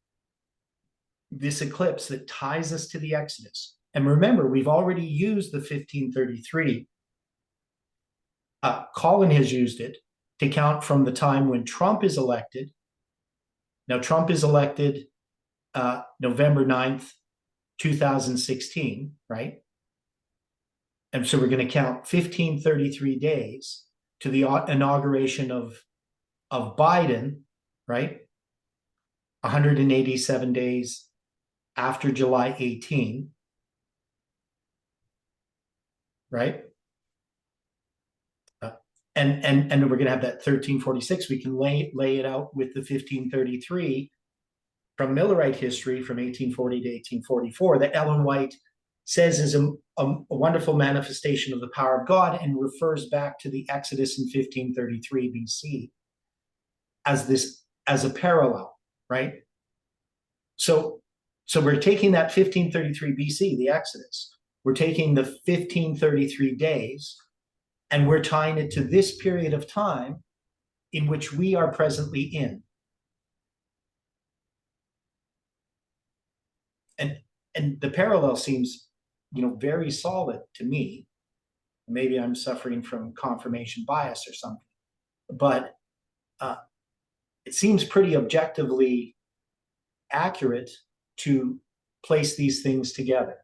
[SPEAKER 1] this eclipse that ties us to the Exodus. And remember, we've already used the 1533. Colin has used it to count from the time when Trump is elected. Now, Trump is elected November 9th, 2016, right? And so we're going to count 1533 days to the inauguration of Biden, right? 187 days after July 18, right? And we're going to have that 1346. We can lay it out with the 1533 from Millerite history from 1840 to 1844 that Ellen White says is a wonderful manifestation of the power of God and refers back to the Exodus in 1533 BC as a parallel, right? So we're taking that 1533 BC, the Exodus. We're taking the 1533 days, and we're tying it to this period of time in which we are presently in. And the parallel seems, very solid to me. Maybe I'm suffering from confirmation bias or something, but it seems pretty objectively accurate to place these things together.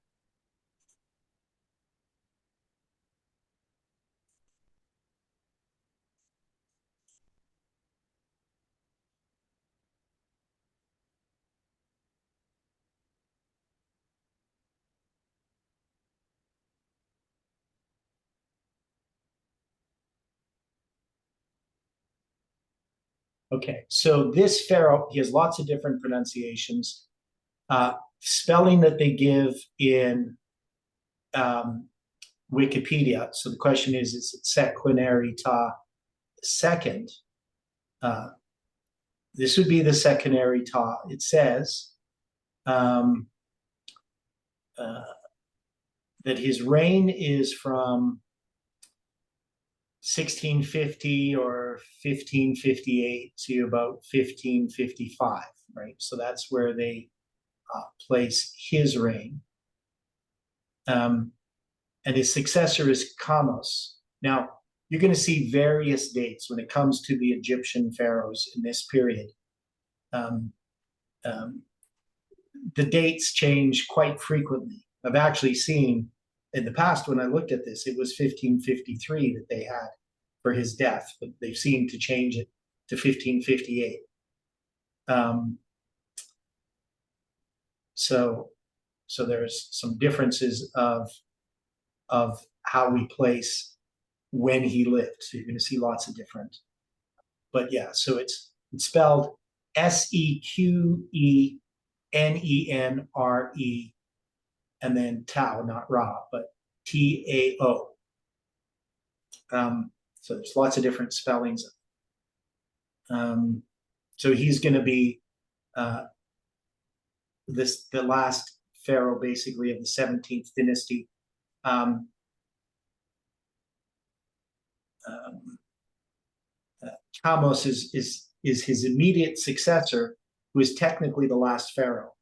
[SPEAKER 1] Okay, so this pharaoh, he has lots of different pronunciations. Spelling that they give in Wikipedia. So the question is it Sequenary Ta second? This would be the Sequenary Ta. It says that his reign is from 1650 or 1558 to about 1555, right? So that's where they place his reign. And his successor is Kamos. Now, you're going to see various dates when it comes to the Egyptian pharaohs in this period. The dates change quite frequently. I've actually seen in the past when I looked at this, it was 1553 that they had for his death, but they've seemed to change it to 1558. So there's some differences of how we place when he lived. So you're going to see lots of different. But yeah, so it's spelled Sequenenre, and then Tao, not Ra, but Tao. So there's lots of different spellings. So he's going to be the last pharaoh, basically, of the 17th dynasty. Kamos is his immediate successor, who is technically the last pharaoh.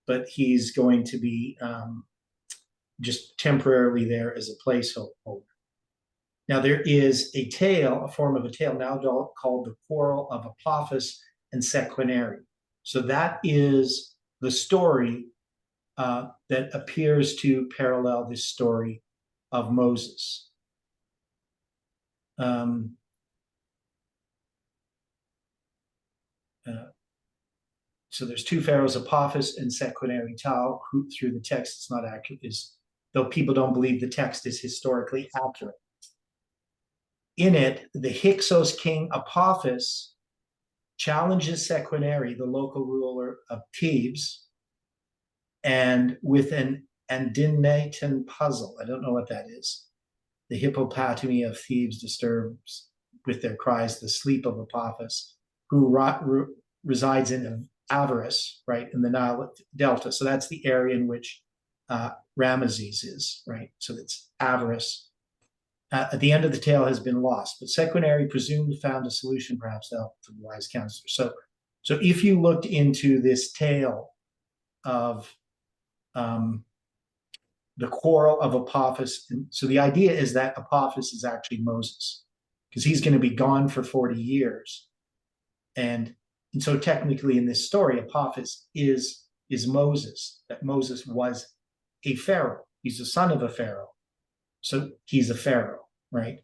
[SPEAKER 1] But he's going to be just temporarily there as a placeholder. Now, there is a tale, a form of a tale now called the Quarrel of Apophis and Sequenary. So that is the story that appears to parallel this story of Moses. So there's two pharaohs, Apophis and Sequenary Tao, who through the text it's not accurate, though people don't believe the text is historically accurate. In it, the Hyksos king Apophis challenges Sequenary, the local ruler of Thebes, and with an Andinatan puzzle. I don't know what that is. The hippopotami of Thebes disturbs with their cries the sleep of Apophis, who resides in Avaris, right, in the Nile Delta. So that's the area in which Ramesses is, right? So it's Avaris. At the end of the tale has been lost, but Sequenary presumed found a solution, perhaps, to the wise counselor. So So if you looked into this tale of the quarrel of Apophis, so the idea is that Apophis is actually Moses, because he's going to be gone for 40 years. And so technically in this story, Apophis is Moses, that Moses was a Pharaoh. He's the son of a Pharaoh. So he's a Pharaoh, right?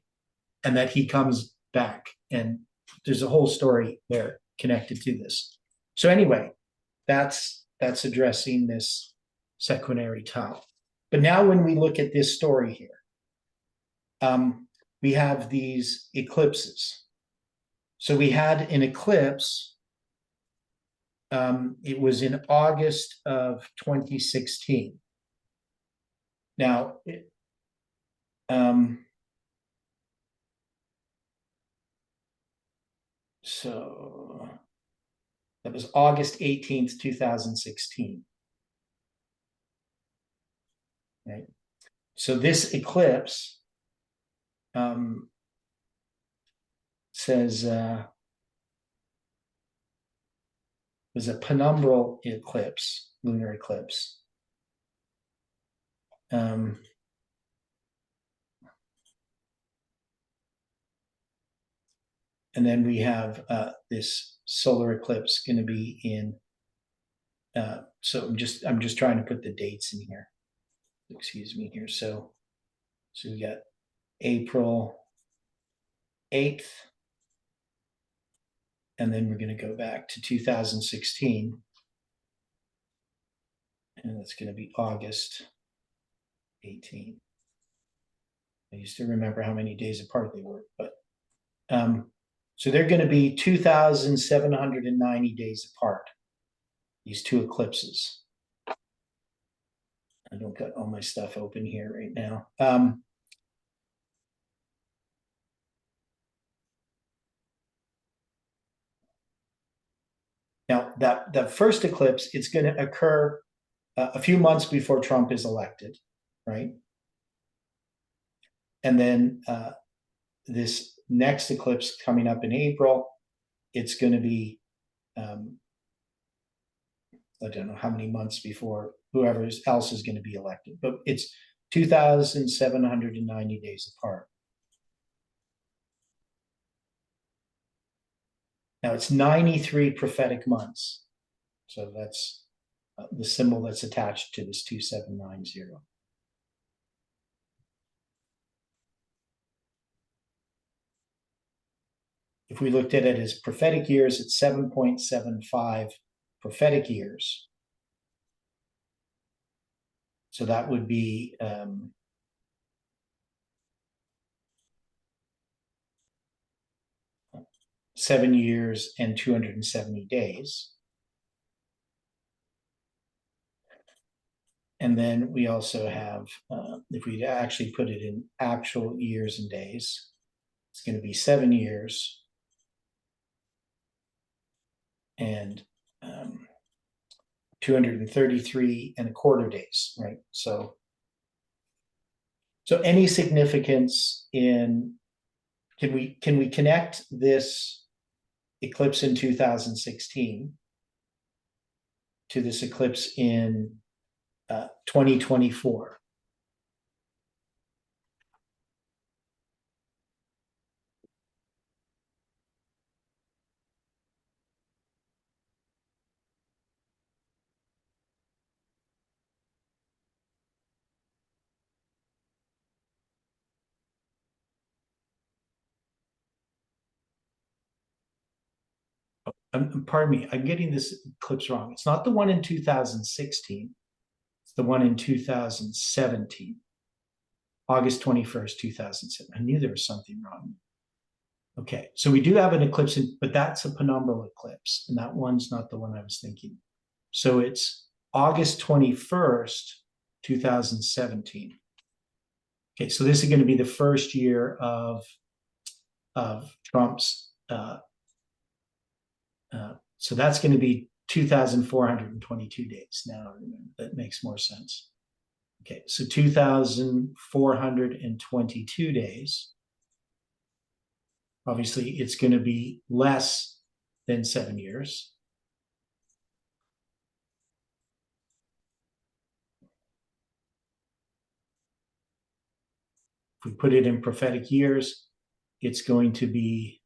[SPEAKER 1] And that he comes back. And there's a whole story there connected to this. So anyway, that's addressing this sequenary tau. But now when we look at this story here, we have these eclipses. So we had an eclipse. It was in August of 2016. Now, so that was August 18th, 2016. Right. So this eclipse says was a penumbral eclipse, lunar eclipse. And then we have this solar eclipse going to be in. So I'm just trying to put the dates in here. Excuse me here. So we got April 8th, and then we're going to go back to 2016, and that's going to be August 18th. I used to remember how many days apart they were, but so they're going to be 2,790 days apart, these two eclipses. I don't got all my stuff open here right now. Now, that first eclipse, it's going to occur a few months before Trump is elected, right? And then this next eclipse coming up in April, it's going to be, I don't know how many months before whoever else is going to be elected, but it's 2,790 days apart. Now it's 93 prophetic months. So that's the symbol that's attached to this 2790. If we looked at it as prophetic years, it's 7.75 prophetic years. So that would be 7 years and 270 days. And then we also have, if we actually put it in actual years and days, it's going to be 7 years and 233 and a quarter days, right? So any significance in, can we connect this eclipse in 2016 to this eclipse in 2024? Pardon me, I'm getting this eclipse wrong. It's not the one in 2016. It's the one in 2017. August 21st, 2007. I knew there was something wrong. Okay, so we do have an eclipse, but that's a penumbral eclipse, and that one's not the one I was thinking. So it's August 21st, 2017. Okay, so this is going to be the first year of Trump's, so that's going to be 2,422 days. Now that makes more sense. Okay, so 2,422 days. Obviously, it's going to be less than 7 years. If we put it in prophetic years, it's going to be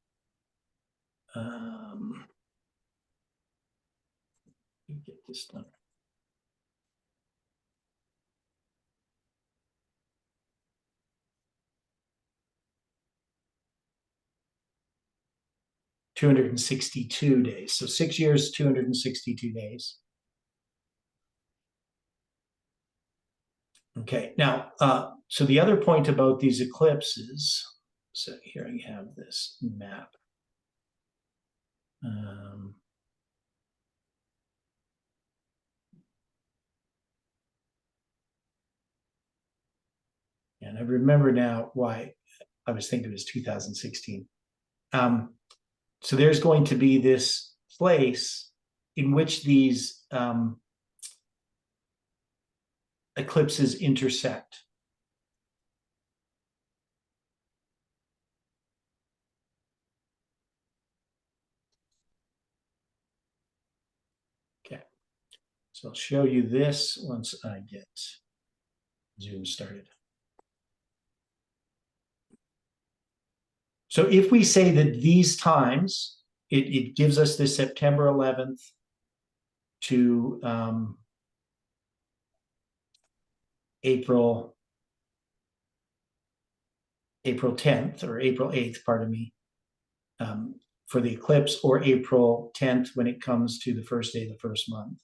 [SPEAKER 1] get this done. $262 days. So 6 years, 262 days. Okay, now, so the other point about these eclipses, so here I have this map. And I remember now why I was thinking it was 2016. So there's going to be this place in which these eclipses intersect. Okay, so I'll show you this once I get Zoom started. So if we say that these times, it gives us this September 11th to April 10th or April 8th, pardon me, for the eclipse, or April 10th when it comes to the first day of the first month.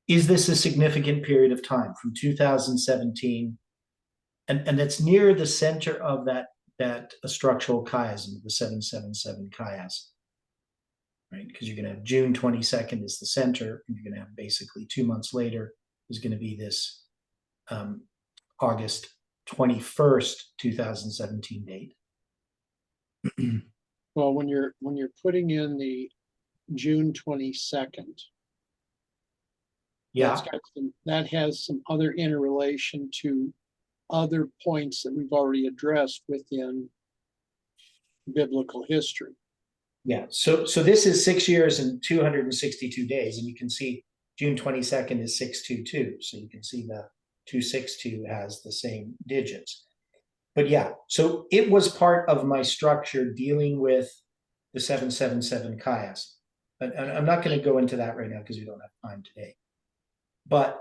[SPEAKER 1] Is this a significant period of time from 2017? And that's near the center of that structural chiasm, the 777 chiasm, right? Because you're going to have June 22nd is the center, and you're going to have basically 2 months later is going to be this August 21st, 2017 date.
[SPEAKER 2] Well, when you're putting in the June 22nd,
[SPEAKER 1] Yeah,
[SPEAKER 2] that has some other interrelation to other points that we've already addressed within biblical history.
[SPEAKER 1] yeah. So this is 6 years and 262 days, and you can see June 22nd is 622. So you can see the 262 has the same digits. But yeah, so it was part of my structure dealing with the 777 chiasm. But I'm not going to go into that right now because we don't have time today. But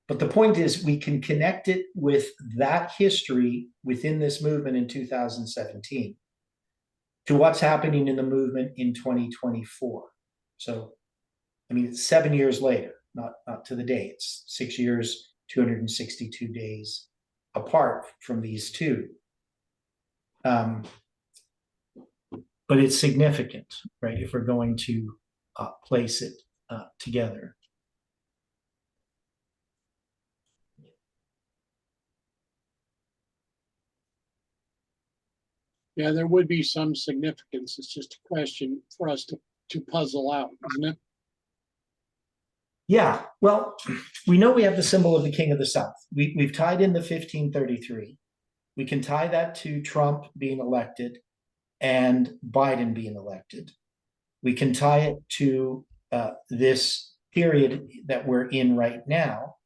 [SPEAKER 1] the point is, we can connect it with that history within this movement in 2017 to what's happening in the movement in 2024. So, I mean, it's 7 years later, not to the day. It's 6 years, 262 days apart from these two. But it's significant, right? If we're going to place it together.
[SPEAKER 2] Yeah, there would be some significance. It's just a question for us to puzzle out, isn't it?
[SPEAKER 1] Yeah, well, we know we have the symbol of the King of the South. We've tied in the 1533. We can tie that to Trump being elected and Biden being elected. We can tie it to this period that we're in right now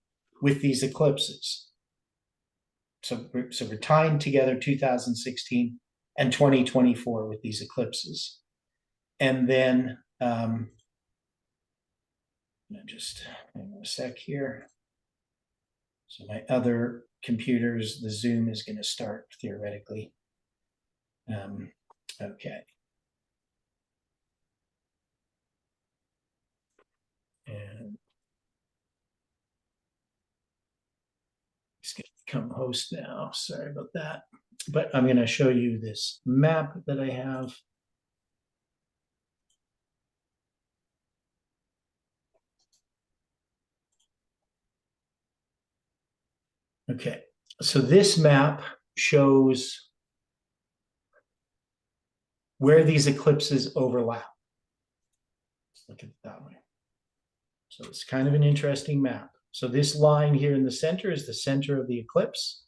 [SPEAKER 1] with these eclipses. So we're tying together 2016 and 2024 with these eclipses. And then just hang on a sec here. So my other computers, the Zoom is going to start theoretically. Okay. And it's going to become host now. Sorry about that. But I'm going to show you this map that I have. Okay, so this map shows where these eclipses overlap. Let's look at it that way. So it's kind of an interesting map. So this line here in the center is the center of the eclipse.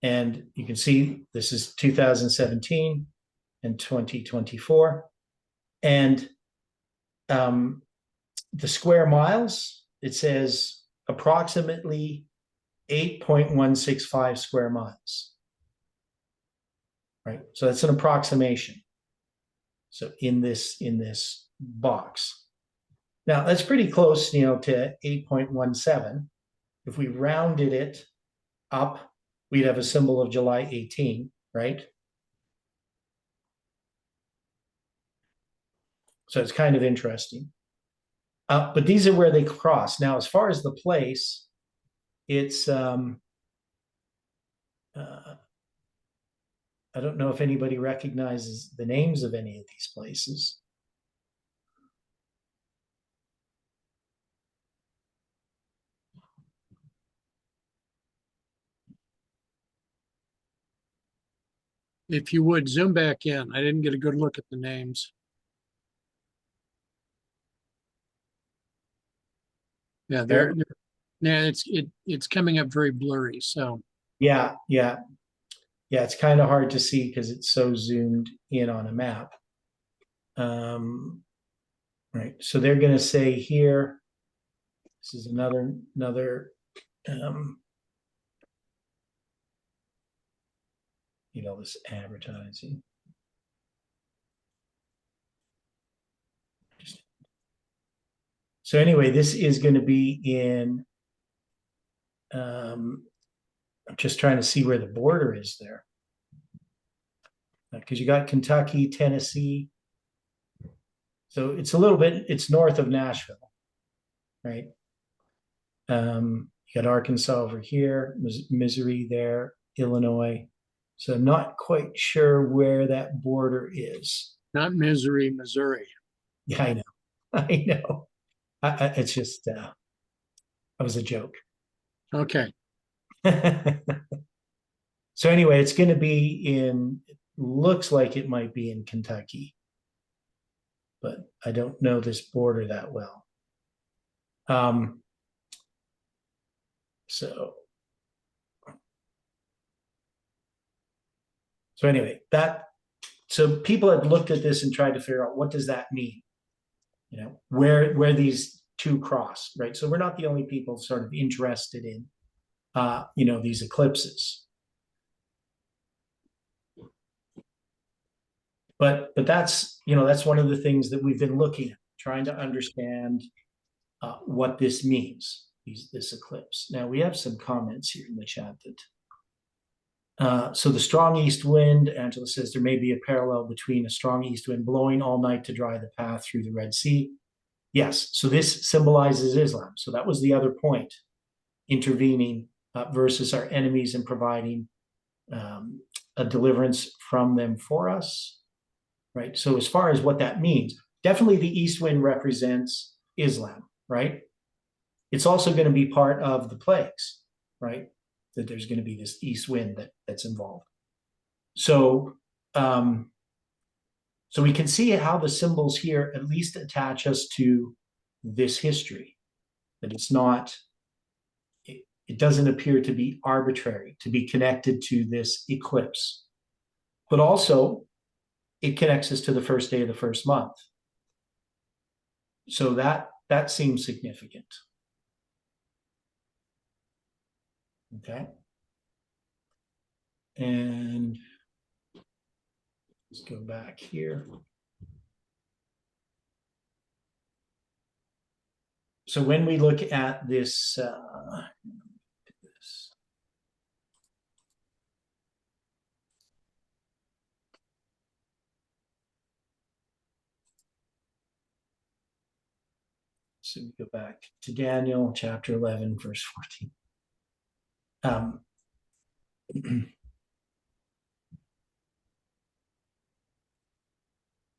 [SPEAKER 1] And you can see this is 2017 and 2024. And the square miles, it says approximately 8.165 square miles. Right. So that's an approximation. So in this box. Now that's pretty close, to 8.17. If we rounded it up, we'd have a symbol of July 18, right? So it's kind of interesting. But these are where they cross. Now, as far as the place, it's I don't know if anybody recognizes the names of any of these places.
[SPEAKER 2] If you would zoom back in, I didn't get a good look at the names. Yeah, it's coming up very blurry. So
[SPEAKER 1] Yeah. It's kind of hard to see because it's so zoomed in on a map. Right. So they're going to say here, this is another this advertising. So anyway, this is going to be in, I'm just trying to see where the border is there. Because you got Kentucky, Tennessee. So it's north of Nashville, right? You got Arkansas over here, Missouri there, Illinois. So I'm not quite sure where that border is.
[SPEAKER 2] not Missouri, Missouri.
[SPEAKER 1] Yeah, I know. I know. It's just, that was a joke.
[SPEAKER 2] Okay.
[SPEAKER 1] So anyway, it's going to be looks like it might be in Kentucky, but I don't know this border that well. So anyway, so people have looked at this and tried to figure out what does that mean? Where these two cross, right? So we're not the only people sort of interested in, these eclipses. But that's one of the things that we've been looking at, trying to understand what this means, this eclipse. Now we have some comments here in the chat that so the strong east wind, Angela says there may be a parallel between a strong east wind blowing all night to dry the path through the Red Sea. Yes, so this symbolizes Islam. So that was the other point, intervening versus our enemies and providing a deliverance from them for us, right? So as far as what that means, definitely the east wind represents Islam, right? It's also going to be part of the plagues, right? That there's going to be this east wind that's involved. So, so we can see how the symbols here at least attach us to this history, that it's not, it doesn't appear to be arbitrary, to be connected to this eclipse, but also it connects us to the first day of the first month. So that seems significant. Okay. And let's go back here. So when we look at this, so we go back to Daniel chapter 11, verse 14.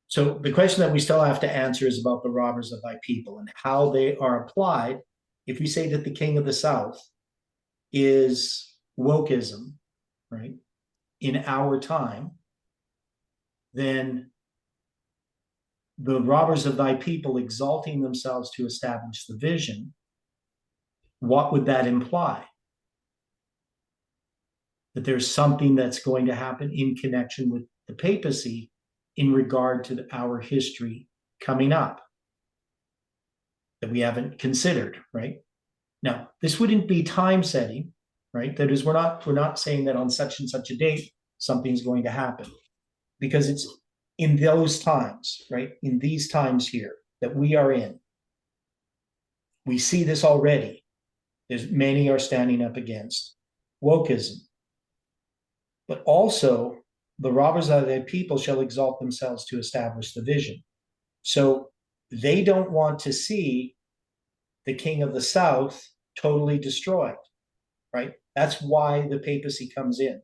[SPEAKER 1] So the question that we still have to answer is about the robbers of thy people and how they are applied. If we say that the king of the south is wokeism, right, in our time, then the robbers of thy people exalting themselves to establish the vision, what would that imply? That there's something that's going to happen in connection with the papacy in regard to our history coming up that we haven't considered, right? Now, this wouldn't be time setting, right? That is, we're not saying that on such and such a date something's going to happen, because it's in those times, right? In these times here that we are in, we see this already. There's many are standing up against wokeism, but also the robbers of thy people shall exalt themselves to establish the vision. So they don't want to see the king of the south totally destroyed, right? That's why the papacy comes in.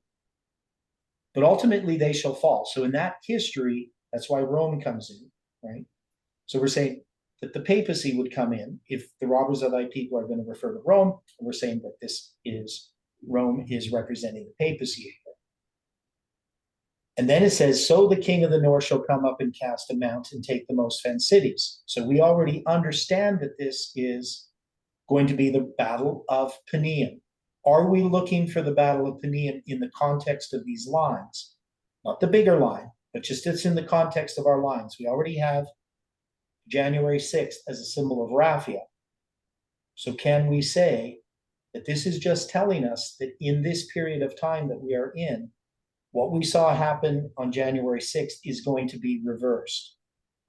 [SPEAKER 1] But ultimately they shall fall. So in that history, that's why Rome comes in, right? So we're saying that the papacy would come in if the robbers of thy people are going to refer to Rome. And we're saying that this is Rome is representing the papacy. And then it says, so the king of the north shall come up and cast a mount and take the most fenced cities. So we already understand that this is going to be the battle of Panium. Are we looking for the battle of Panium in the context of these lines? Not the bigger line, but just it's in the context of our lines. We already have January 6th as a symbol of Raphael. So can we say that this is just telling us that in this period of time that we are in, what we saw happen on January 6th is going to be reversed,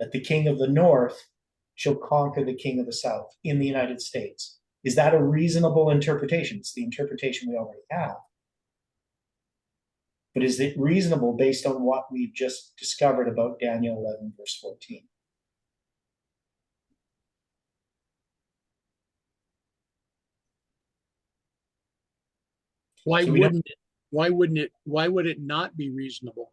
[SPEAKER 1] that the king of the north shall conquer the king of the south in the United States? Is that a reasonable interpretation? It's the interpretation we already have. But is it reasonable based on what we've just discovered about Daniel 11, verse 14?
[SPEAKER 2] Why
[SPEAKER 1] So
[SPEAKER 2] wouldn't it? Why would it not be reasonable?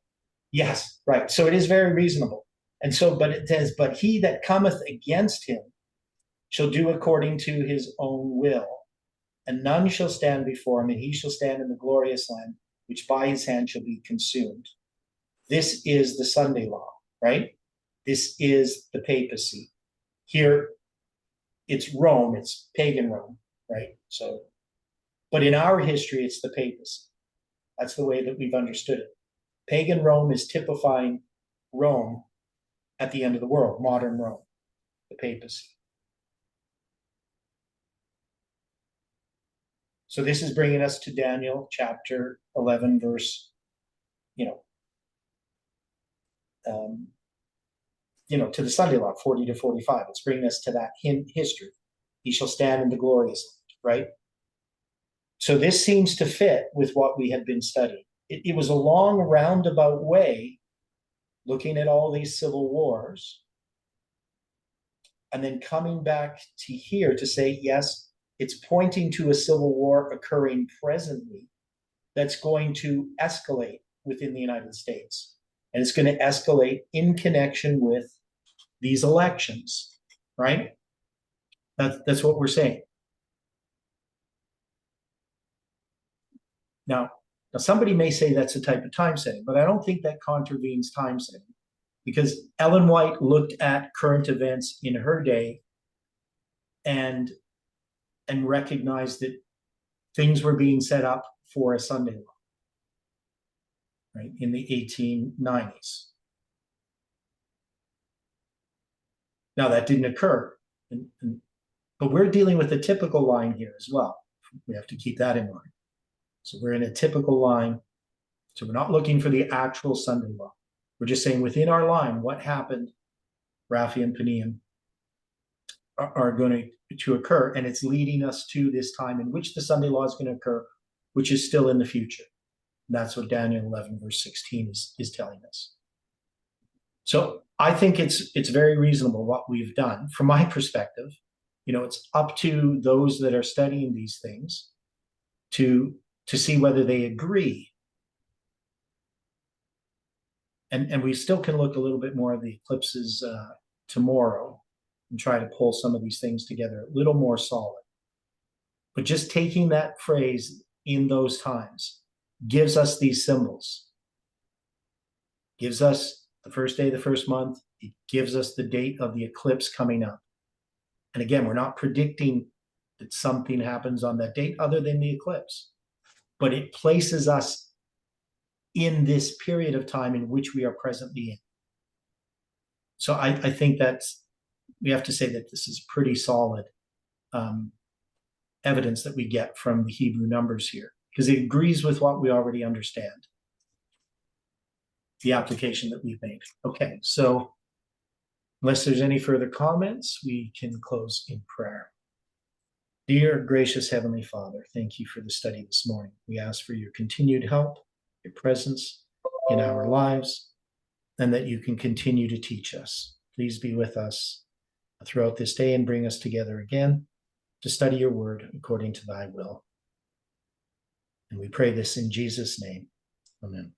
[SPEAKER 1] yes, right. So it is very reasonable. And so, but it says, but he that cometh against him shall do according to his own will, and none shall stand before him, and he shall stand in the glorious land, which by his hand shall be consumed. This is the Sunday law, right? This is the papacy. Here, it's Rome, it's pagan Rome, right? So, but in our history, it's the papacy. That's the way that we've understood it. Pagan Rome is typifying Rome at the end of the world, modern Rome, the papacy. So this is bringing us to Daniel chapter 11, verse, to the Sunday law, 40 to 45. It's bringing us to that history. He shall stand in the glorious, right? So this seems to fit with what we had been studying. It was a long roundabout way looking at all these civil wars and then coming back to here to say, yes, it's pointing to a civil war occurring presently that's going to escalate within the United States. And it's going to escalate in connection with these elections, right? That's what we're saying. Now, somebody may say that's a type of time setting, but I don't think that contravenes time setting, because Ellen White looked at current events in her day and recognized that things were being set up for a Sunday law, right, in the 1890s. Now, that didn't occur, but we're dealing with a typical line here as well. We have to keep that in mind. So we're in a typical line. So we're not looking for the actual Sunday law. We're just saying within our line, what happened, Raphael and Panium, are going to occur, and it's leading us to this time in which the Sunday law is going to occur, which is still in the future. And that's what Daniel 11, verse 16 is telling us. So I think it's very reasonable what we've done. From my perspective, it's up to those that are studying these things to see whether they agree. And we still can look a little bit more at the eclipses tomorrow and try to pull some of these things together a little more solid. But just taking that phrase in those times gives us these symbols, gives us the first day of the first month. It gives us the date of the eclipse coming up. And again, we're not predicting that something happens on that date other than the eclipse, but it places us in this period of time in which we are presently in. So I think we have to say that this is pretty solid evidence that we get from the Hebrew numbers here. because it agrees with what we already understand, the application that we've made. Okay, so unless there's any further comments, we can close in prayer. Dear gracious Heavenly Father, thank you for the study this morning. We ask for your continued help, your presence in our lives, and that you can continue to teach us. Please be with us throughout this day and bring us together again to study your word according to thy will. And we pray this in Jesus' name. Amen.